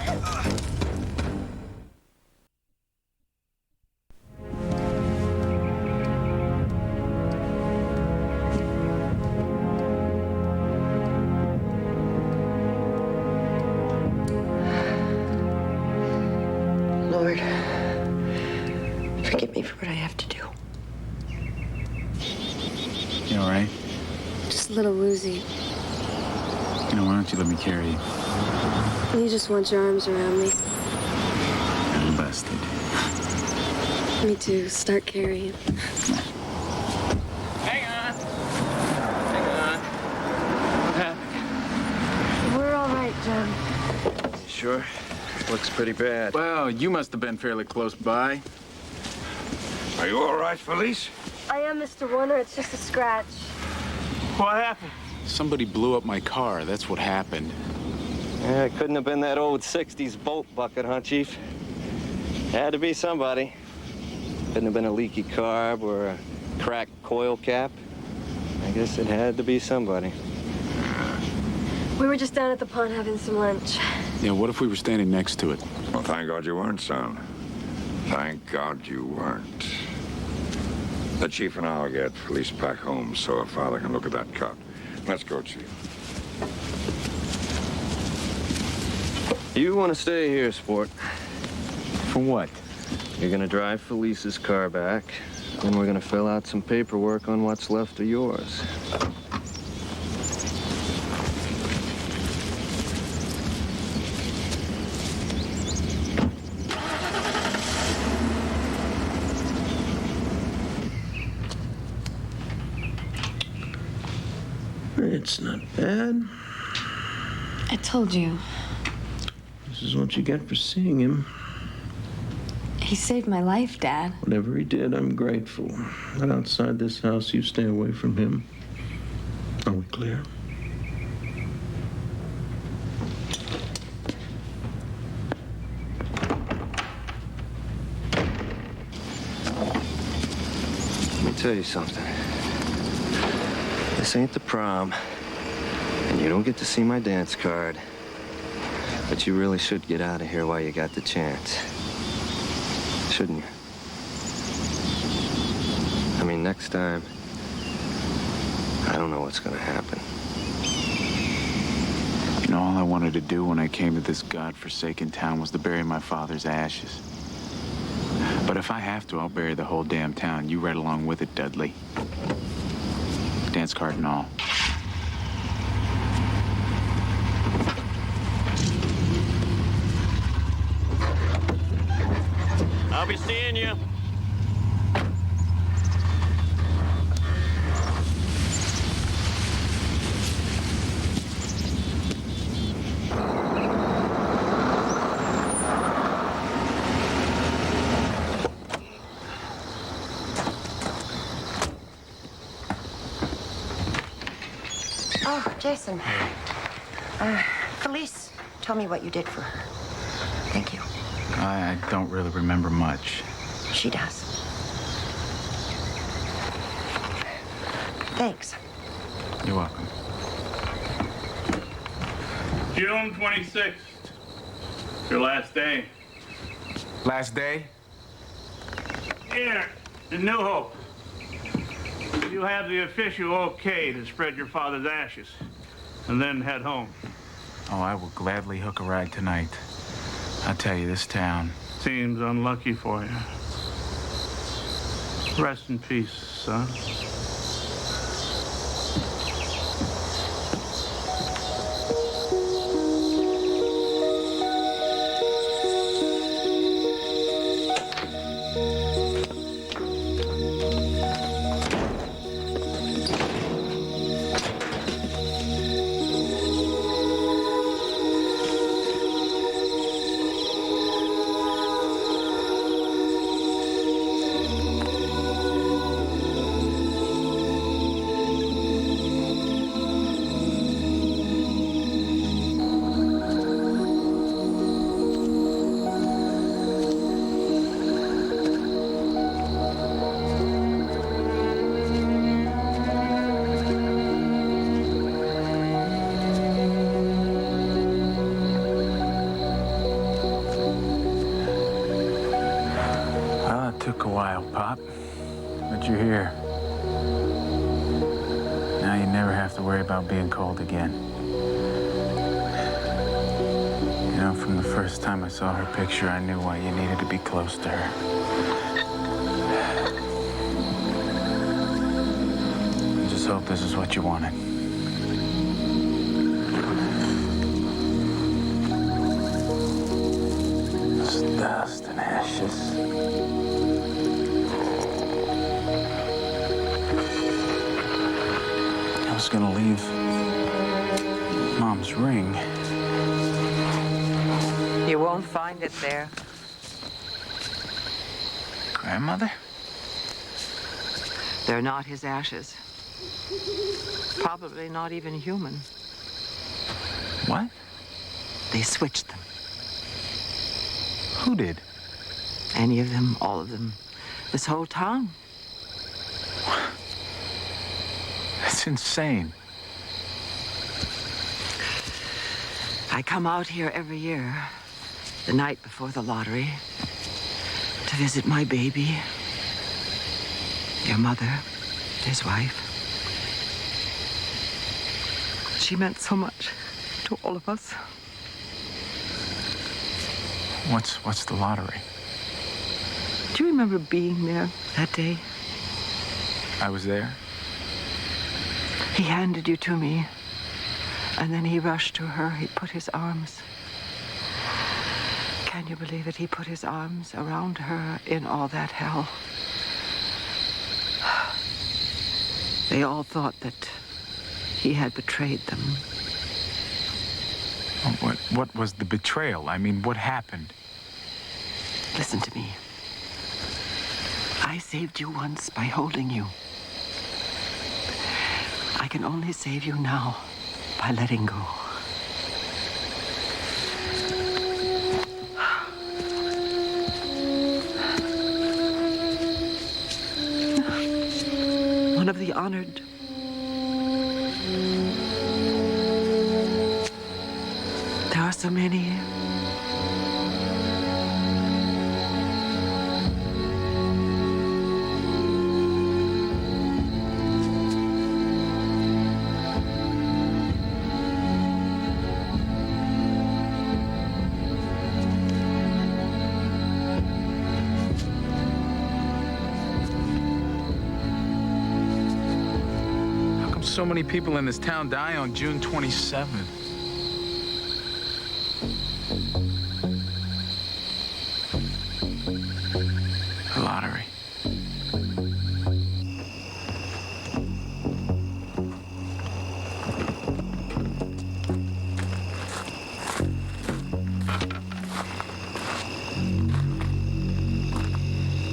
[SPEAKER 14] Lord, forgive me for what I have to do.
[SPEAKER 2] You all right?
[SPEAKER 4] Just a little woozy.
[SPEAKER 2] You know, why don't you let me carry you?
[SPEAKER 4] You just want your arms around me.
[SPEAKER 2] I'm busted.
[SPEAKER 4] Me too. Start carrying.
[SPEAKER 12] Hang on. What happened?
[SPEAKER 4] We're all right, John.
[SPEAKER 11] You sure? Looks pretty bad.
[SPEAKER 2] Well, you must have been fairly close by.
[SPEAKER 7] Are you all right, Felice?
[SPEAKER 4] I am, Mr. Warner. It's just a scratch.
[SPEAKER 18] What happened?
[SPEAKER 2] Somebody blew up my car. That's what happened.
[SPEAKER 11] Yeah, it couldn't have been that old 60s bolt bucket, huh, Chief? Had to be somebody. Couldn't have been a leaky carb or a cracked coil cap. I guess it had to be somebody.
[SPEAKER 4] We were just down at the pond having some lunch.
[SPEAKER 2] Yeah, what if we were standing next to it?
[SPEAKER 7] Well, thank God you weren't, son. Thank God you weren't. The Chief and I'll get Felice back home so her father can look at that cut. Let's go, Chief.
[SPEAKER 11] You want to stay here, sport.
[SPEAKER 2] For what?
[SPEAKER 11] You're gonna drive Felice's car back, and we're gonna fill out some paperwork on what's left of yours.
[SPEAKER 13] It's not bad.
[SPEAKER 15] I told you.
[SPEAKER 13] This is what you get for seeing him.
[SPEAKER 15] He saved my life, Dad.
[SPEAKER 13] Whatever he did, I'm grateful. But outside this house, you stay away from him. Are we clear?
[SPEAKER 11] Let me tell you something. This ain't the prom, and you don't get to see my dance card. But you really should get out of here while you got the chance. Shouldn't you? I mean, next time, I don't know what's gonna happen.
[SPEAKER 2] You know, all I wanted to do when I came to this godforsaken town was to bury my father's ashes. But if I have to, I'll bury the whole damn town. You right along with it, Dudley. Dance card and all.
[SPEAKER 11] I'll be seeing you.
[SPEAKER 14] Oh, Jason. Felice told me what you did for her. Thank you.
[SPEAKER 2] I don't really remember much.
[SPEAKER 14] She does. Thanks.
[SPEAKER 2] You're welcome.
[SPEAKER 18] June 26th. Your last day.
[SPEAKER 2] Last day?
[SPEAKER 18] Here, in New Hope. You have the official okay to spread your father's ashes and then head home.
[SPEAKER 2] Oh, I will gladly hook a ride tonight. I'll tell you, this town...
[SPEAKER 18] Seems unlucky for you. Rest in peace, son.
[SPEAKER 2] Took a while, Pop, but you're here. Now you never have to worry about being cold again. You know, from the first time I saw her picture, I knew why you needed to be close to her. I just hope this is what you wanted. It's dust and ashes. I was gonna leave Mom's ring.
[SPEAKER 20] You won't find it there.
[SPEAKER 2] Grandmother?
[SPEAKER 20] They're not his ashes. Probably not even human.
[SPEAKER 2] What?
[SPEAKER 20] They switched them.
[SPEAKER 2] Who did?
[SPEAKER 20] Any of them, all of them. This whole town.
[SPEAKER 2] That's insane.
[SPEAKER 20] I come out here every year, the night before the lottery, to visit my baby, your mother, his wife. She meant so much to all of us.
[SPEAKER 2] What's the lottery?
[SPEAKER 20] Do you remember being there that day?
[SPEAKER 2] I was there.
[SPEAKER 20] He handed you to me, and then he rushed to her. He put his arms. Can you believe it? He put his arms around her in all that hell. They all thought that he had betrayed them.
[SPEAKER 2] What was the betrayal? I mean, what happened?
[SPEAKER 20] Listen to me. I saved you once by holding you. I can only save you now by letting go. One of the honored. There are so many.
[SPEAKER 2] So many people in this town die on June 27th. The lottery.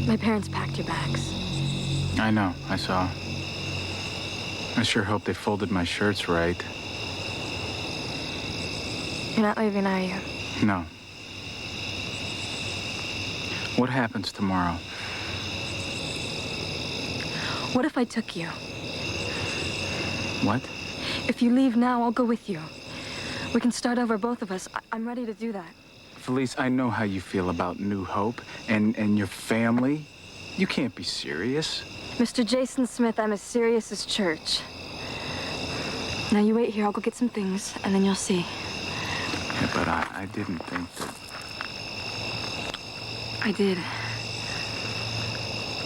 [SPEAKER 4] My parents packed your bags.
[SPEAKER 2] I know, I saw. I sure hope they folded my shirts right.
[SPEAKER 4] You're not leaving, are you?
[SPEAKER 2] No. What happens tomorrow?
[SPEAKER 4] What if I took you?
[SPEAKER 2] What?
[SPEAKER 4] If you leave now, I'll go with you.
[SPEAKER 15] We can start over, both of us. I'm ready to do that.
[SPEAKER 2] Felice, I know how you feel about New Hope and your family. You can't be serious.
[SPEAKER 15] Mr. Jason Smith, I'm as serious as church. Now you wait here, I'll go get some things, and then you'll see.
[SPEAKER 2] Yeah, but I didn't think that...
[SPEAKER 15] I did.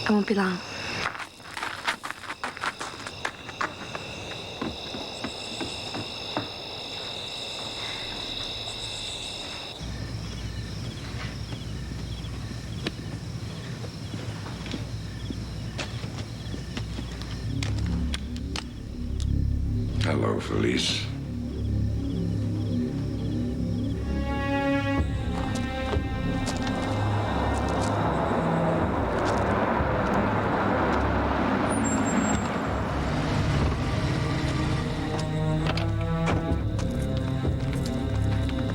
[SPEAKER 15] I won't be long.
[SPEAKER 7] Hello, Felice.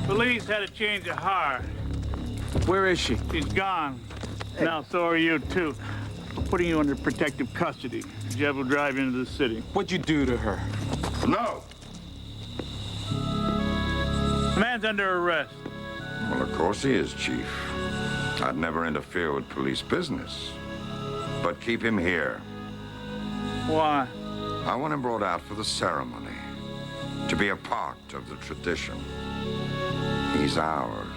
[SPEAKER 18] Felice had a change of heart.
[SPEAKER 2] Where is she?
[SPEAKER 18] She's gone. Now, so are you, too. We're putting you under protective custody. Jeb will drive you into the city.
[SPEAKER 2] What'd you do to her?
[SPEAKER 7] No!
[SPEAKER 18] The man's under arrest.
[SPEAKER 7] Well, of course he is, Chief. I'd never interfere with police business. But keep him here.
[SPEAKER 18] Why?
[SPEAKER 7] I want him brought out for the ceremony, to be a part of the tradition. He's ours.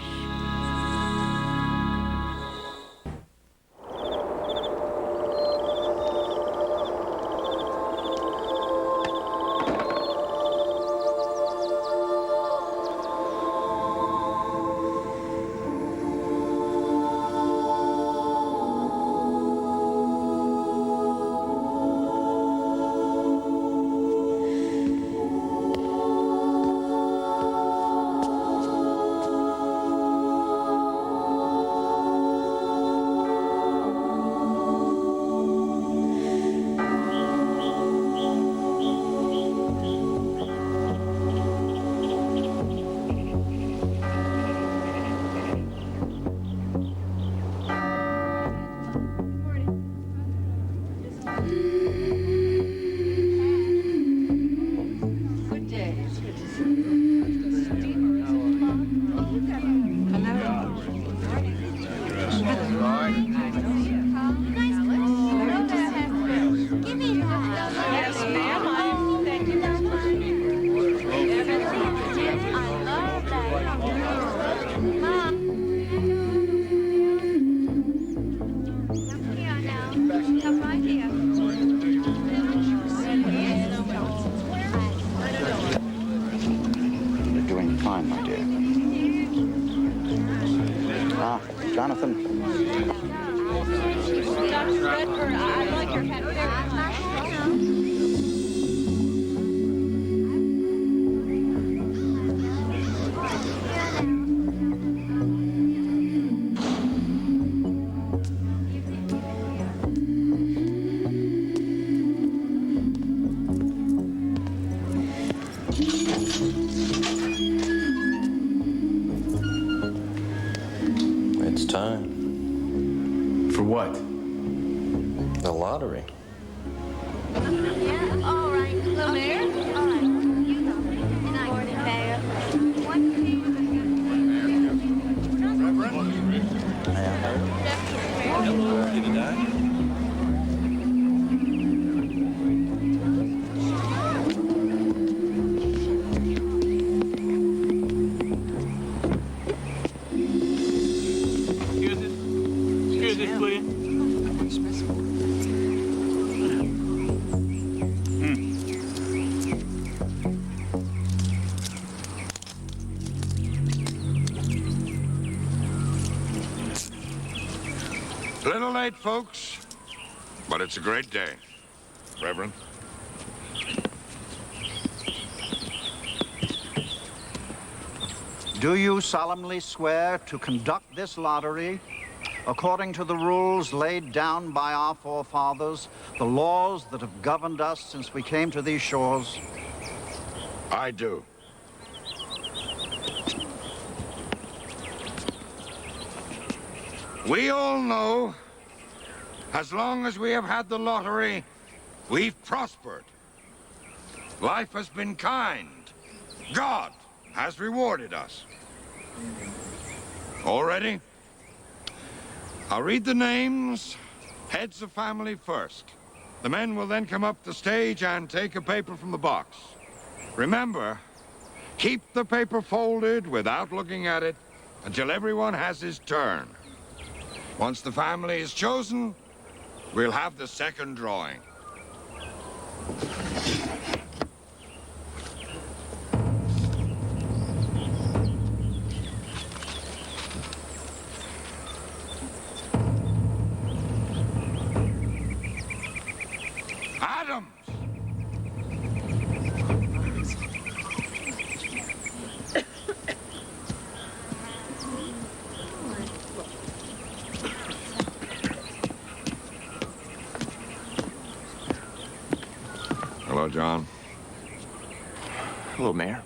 [SPEAKER 19] It's time.
[SPEAKER 2] For what?
[SPEAKER 19] The lottery.
[SPEAKER 8] Yeah, all right. Hello, Mayor. All right. You know. Good night. Morning, Mayor.
[SPEAKER 18] Excuse us, please.
[SPEAKER 7] A little late, folks, but it's a great day. Reverend?
[SPEAKER 16] Do you solemnly swear to conduct this lottery according to the rules laid down by our forefathers, the laws that have governed us since we came to these shores?
[SPEAKER 7] I do. We all know, as long as we have had the lottery, we've prospered. Life has been kind. God has rewarded us. All ready? I'll read the names, heads of family first. The men will then come up the stage and take a paper from the box. Remember, keep the paper folded without looking at it until everyone has his turn. Once the family is chosen, we'll have the second drawing. Adams! Hello, John.
[SPEAKER 12] Hello, Mayor.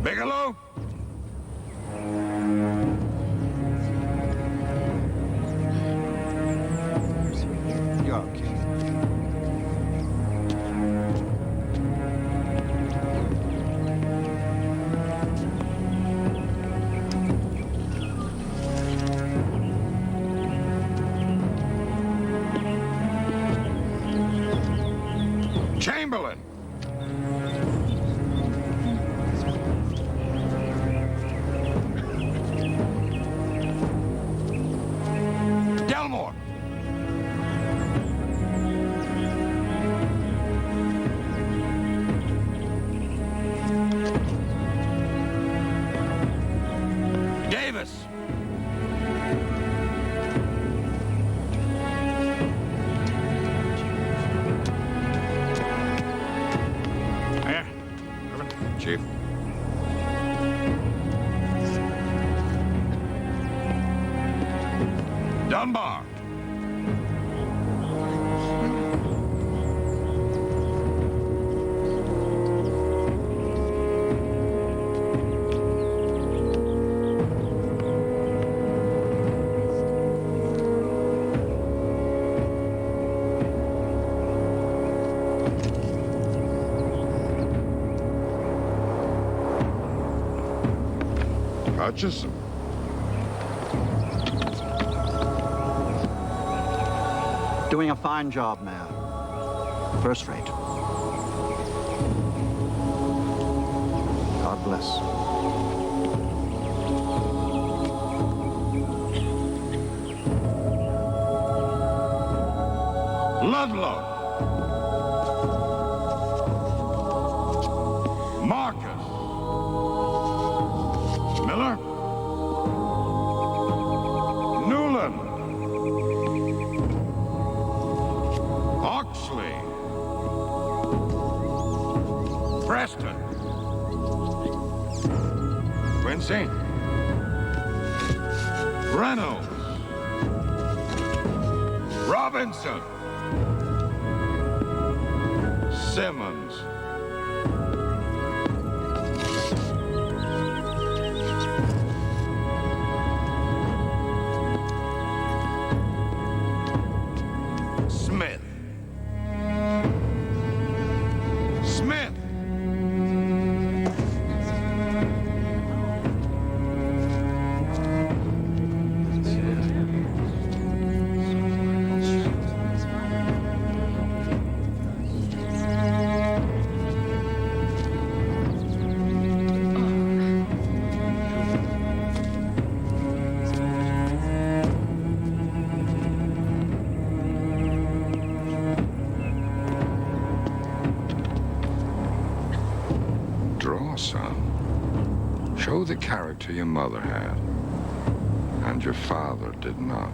[SPEAKER 7] Bigelow?
[SPEAKER 16] You're okay.
[SPEAKER 7] Chamberlain. Delmore. Davis.
[SPEAKER 2] Yeah.
[SPEAKER 7] Chief. Dunbar. Hutchison.
[SPEAKER 16] Doing a fine job, Mayor. First rate. God bless.
[SPEAKER 7] Ludlow. Marcus. Miller. Newland. Oxley. Preston. Quincy. Reynolds. Robinson. Simmons. Smith. Smith. Draw, son. Show the character your mother had, and your father did not.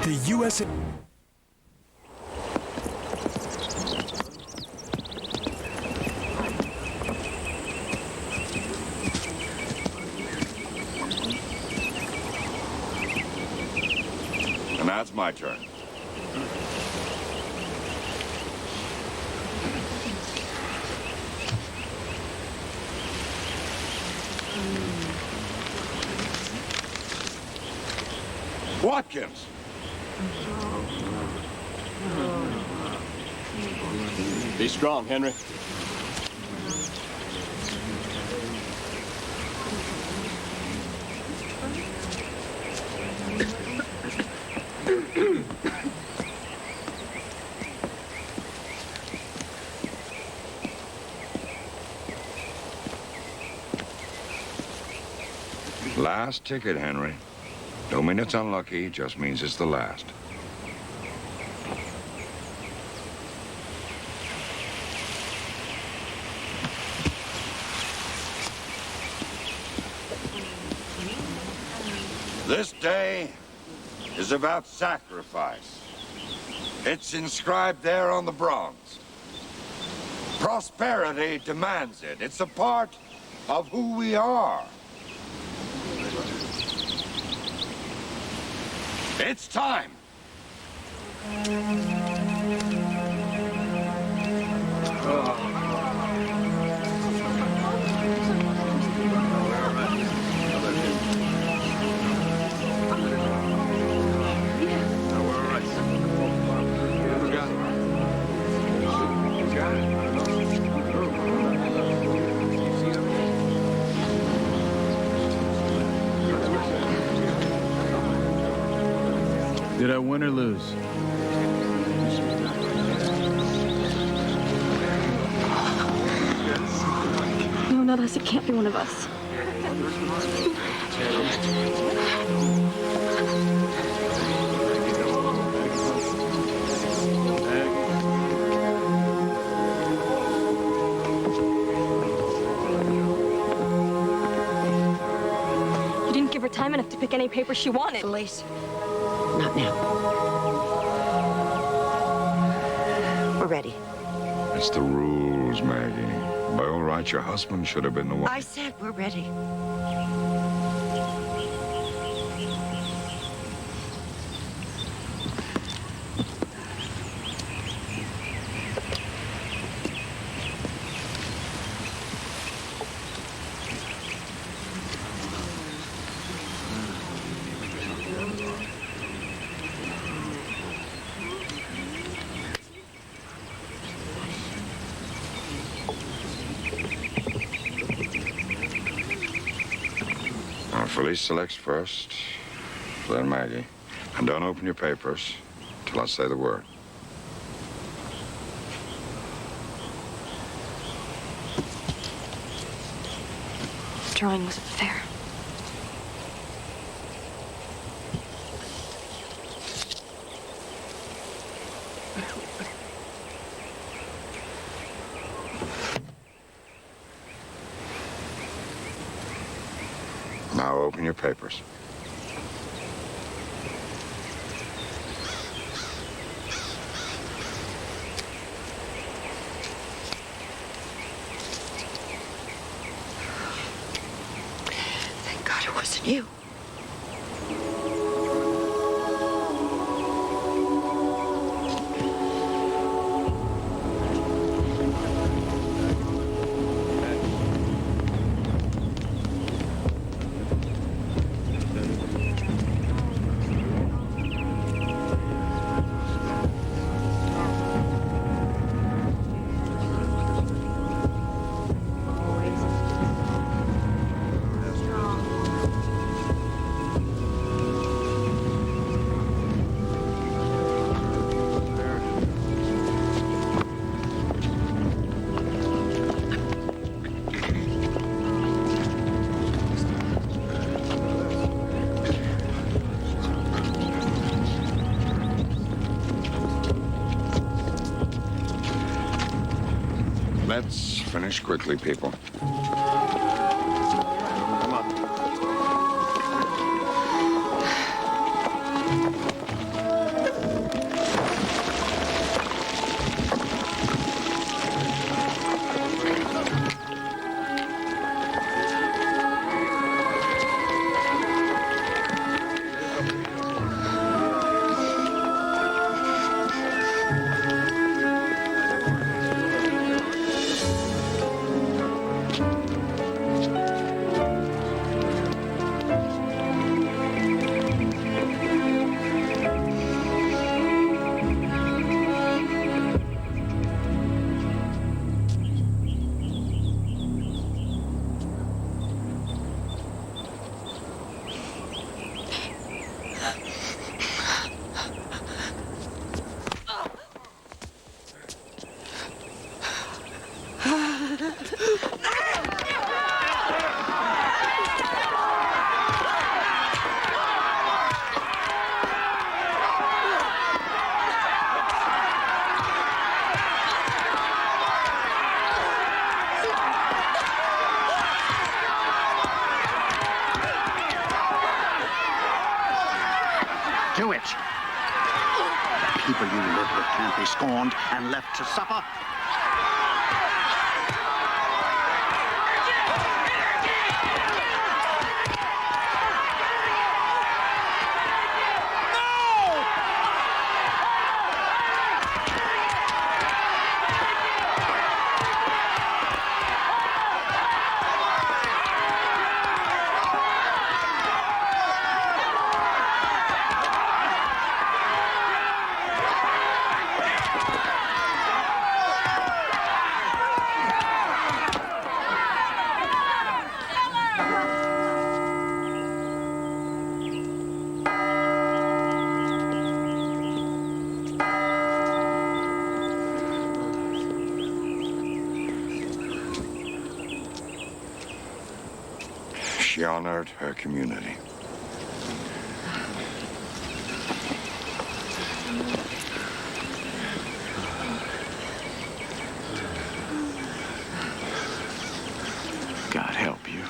[SPEAKER 3] The U.S.
[SPEAKER 7] now it's my turn. Watkins!
[SPEAKER 9] Be strong, Henry.
[SPEAKER 7] Last ticket, Henry. Don't mean it's unlucky, just means it's the last. This day is about sacrifice. It's inscribed there on the bronze. Prosperity demands it. It's a part of who we are. It's time.
[SPEAKER 2] Did I win or lose?
[SPEAKER 15] No, not us. It can't be one of us. You didn't give her time enough to pick any paper she wanted.
[SPEAKER 14] Felice, not now. We're ready.
[SPEAKER 7] It's the rules, Maggie. By all rights, your husband should have been the one.
[SPEAKER 14] I said we're ready.
[SPEAKER 7] Felice selects first, then Maggie. And don't open your papers till I say the word.
[SPEAKER 15] The drawing wasn't fair.
[SPEAKER 7] Now open your papers.
[SPEAKER 14] Thank God it wasn't you.
[SPEAKER 7] Let's finish quickly, people.
[SPEAKER 16] Do it. The people you live with can't be scorned and left to suffer.
[SPEAKER 7] She honored her community.
[SPEAKER 2] God help you.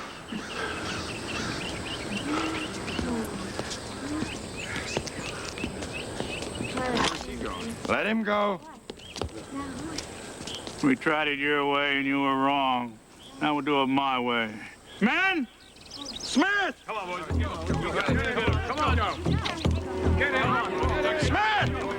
[SPEAKER 7] Let him go.
[SPEAKER 18] We tried it your way and you were wrong. Now we'll do it my way. Man! Smith! Come on, boys. Come on, go. Get in. Smith!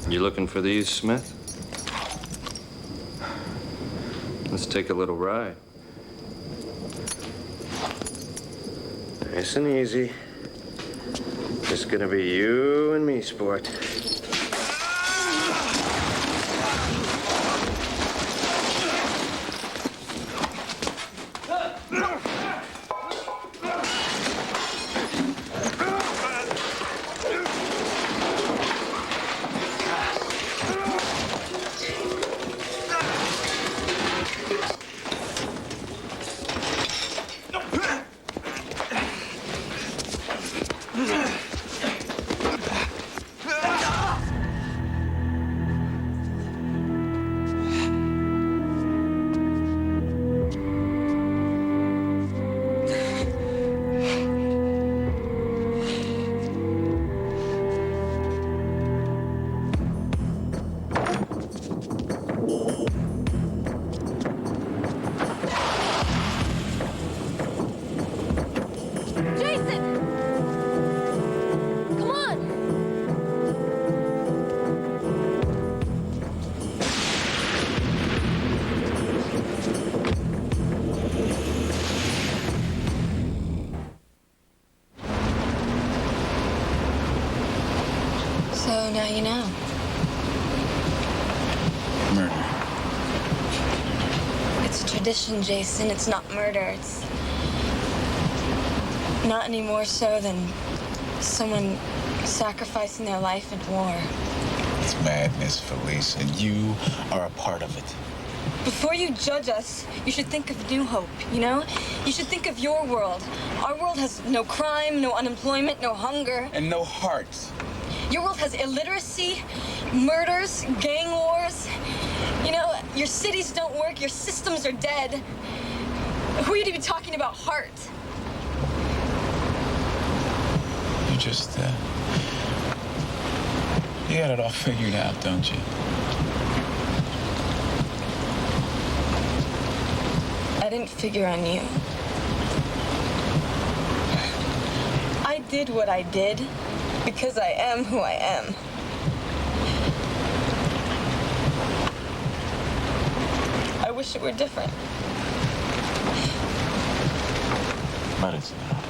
[SPEAKER 19] You looking for these, Smith? Let's take a little ride. Nice and easy. Just gonna be you and me, sport.
[SPEAKER 15] So now you know.
[SPEAKER 2] Murder.
[SPEAKER 15] It's a tradition, Jason. It's not murder. It's not any more so than someone sacrificing their life in war.
[SPEAKER 2] It's madness, Felice, and you are a part of it.
[SPEAKER 15] Before you judge us, you should think of New Hope, you know? You should think of your world. Our world has no crime, no unemployment, no hunger.
[SPEAKER 2] And no heart.
[SPEAKER 15] Your world has illiteracy, murders, gang wars. You know, your cities don't work, your systems are dead. Who are you to be talking about heart?
[SPEAKER 2] You just, you got it all figured out, don't you?
[SPEAKER 15] I didn't figure on you. I did what I did because I am who I am. I wish it were different.
[SPEAKER 2] But it's not.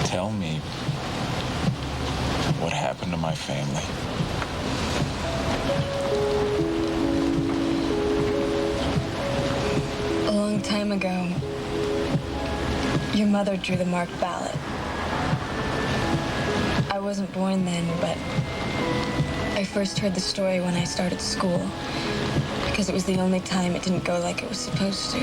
[SPEAKER 2] Tell me what happened to my family.
[SPEAKER 15] A long time ago, your mother drew the marked ballot. I wasn't born then, but I first heard the story when I started school, because it was the only time it didn't go like it was supposed to.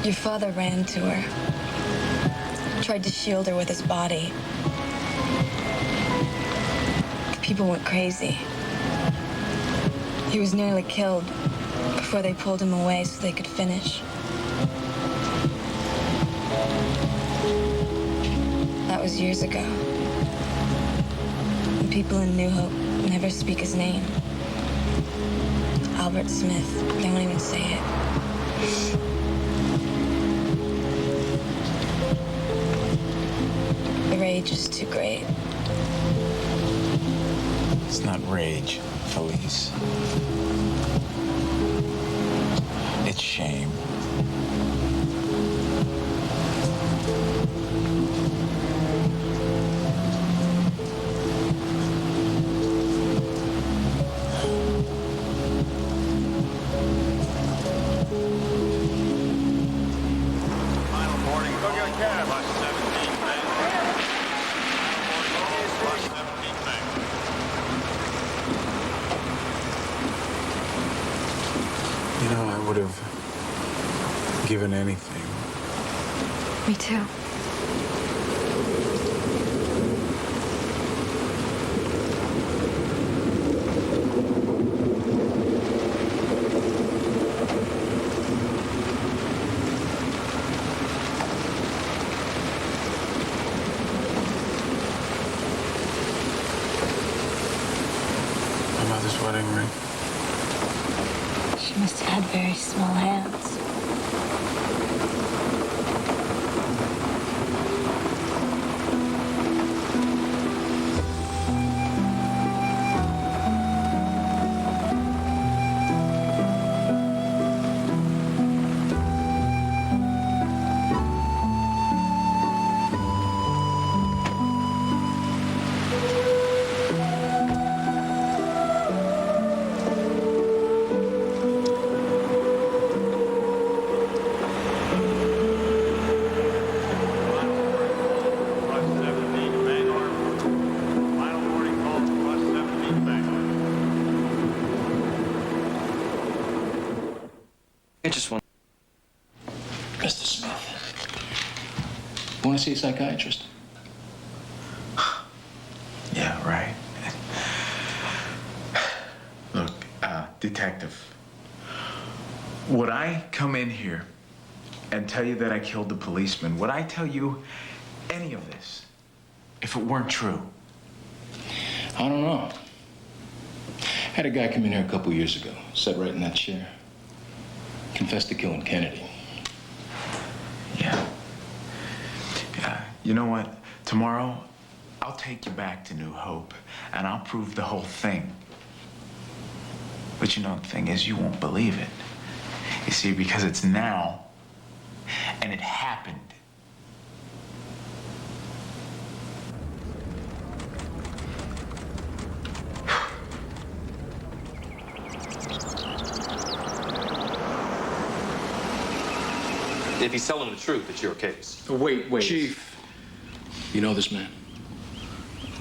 [SPEAKER 15] Your father ran to her, tried to shield her with his body. The people went crazy. He was nearly killed before they pulled him away so they could finish. That was years ago. And people in New Hope never speak his name. Albert Smith, they won't even say it. The rage is too great.
[SPEAKER 2] It's not rage, Felice. It's shame. You know, I would have given anything.
[SPEAKER 15] Me too.
[SPEAKER 2] My mother's wedding ring.
[SPEAKER 15] She must have had very small hands.
[SPEAKER 11] I just want...
[SPEAKER 12] Mr. Smith, you want to see a psychiatrist?
[SPEAKER 2] Yeah, right. Look, detective, would I come in here and tell you that I killed the policeman? Would I tell you any of this if it weren't true?
[SPEAKER 12] I don't know. Had a guy come in here a couple years ago, sat right in that chair. Confessed to killing Kennedy.
[SPEAKER 2] Yeah. You know what? Tomorrow, I'll take you back to New Hope, and I'll prove the whole thing. But you know, the thing is, you won't believe it. You see, because it's now, and it happened.
[SPEAKER 6] If he's telling the truth, it's your case.
[SPEAKER 12] Wait. Chief, you know this man?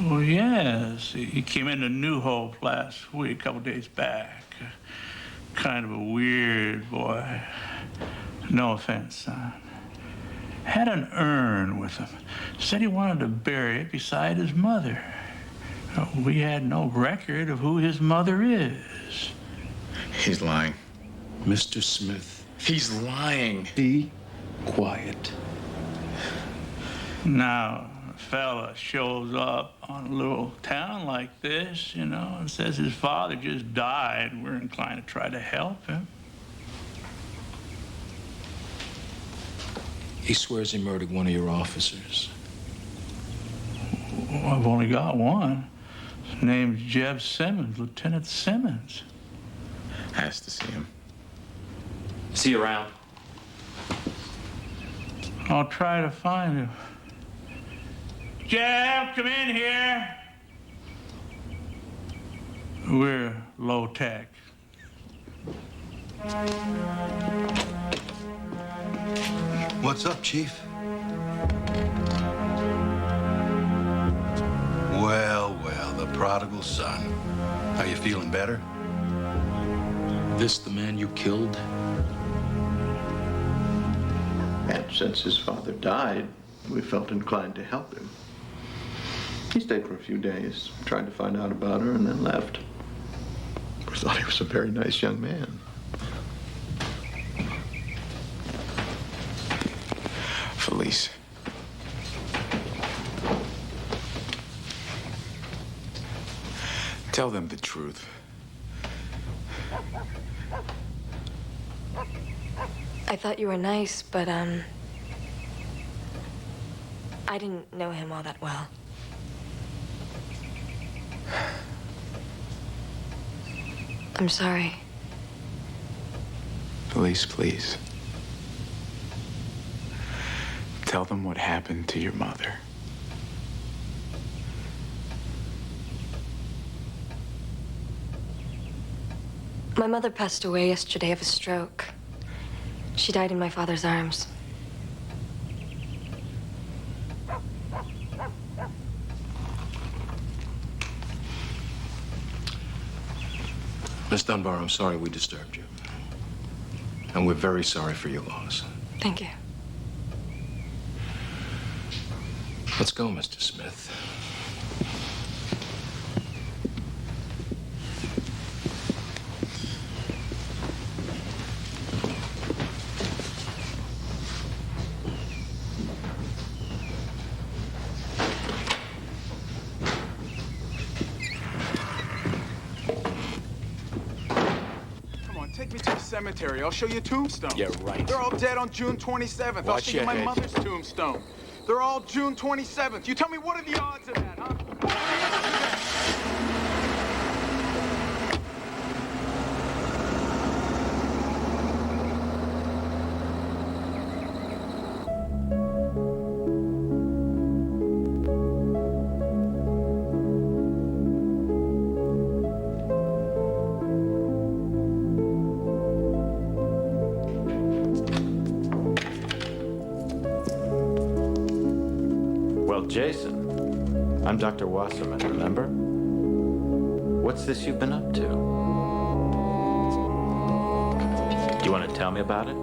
[SPEAKER 18] Well, yes. He came into New Hope last week, a couple days back. Kind of a weird boy. No offense, son. Had an urn with him. Said he wanted to bury it beside his mother. We had no record of who his mother is.
[SPEAKER 2] He's lying.
[SPEAKER 12] Mr. Smith.
[SPEAKER 2] He's lying.
[SPEAKER 12] Be quiet.
[SPEAKER 18] Now, a fella shows up on a little town like this, you know, and says his father just died. We're inclined to try to help him.
[SPEAKER 12] He swears he murdered one of your officers.
[SPEAKER 18] Well, I've only got one. His name's Jeb Simmons, Lieutenant Simmons.
[SPEAKER 2] Has to see him.
[SPEAKER 6] Is he around?
[SPEAKER 18] I'll try to find him. Jeb, come in here. We're low tech.
[SPEAKER 5] What's up, Chief? Well, the prodigal son. Are you feeling better?
[SPEAKER 12] This the man you killed?
[SPEAKER 13] And since his father died, we felt inclined to help him. He stayed for a few days, tried to find out about her, and then left. We thought he was a very nice young man.
[SPEAKER 2] Felice. Tell them the truth.
[SPEAKER 15] I thought you were nice, but, I didn't know him all that well. I'm sorry.
[SPEAKER 2] Felice, please. Tell them what happened to your mother.
[SPEAKER 15] My mother passed away yesterday of a stroke. She died in my father's arms.
[SPEAKER 12] Miss Dunbar, I'm sorry we disturbed you. And we're very sorry for your loss.
[SPEAKER 15] Thank you.
[SPEAKER 12] Let's go, Mr. Smith.
[SPEAKER 2] Take me to the cemetery. I'll show you tombstones.
[SPEAKER 12] Yeah, right.
[SPEAKER 2] They're all dead on June 27th. I'll
[SPEAKER 12] Watch
[SPEAKER 2] show you
[SPEAKER 12] your
[SPEAKER 2] my
[SPEAKER 12] head.
[SPEAKER 2] mother's tombstone. They're all June 27th. You tell me, what are the odds of that, huh? What are the odds of that?
[SPEAKER 22] Jason, I'm Dr. Wasserman, remember? What's this you've been up to? Do you want to tell me about it?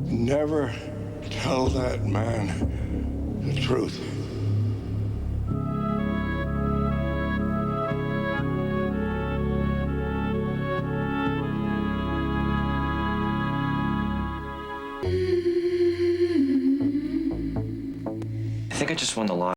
[SPEAKER 7] Never tell that man the truth.
[SPEAKER 11] I think I just won the lottery.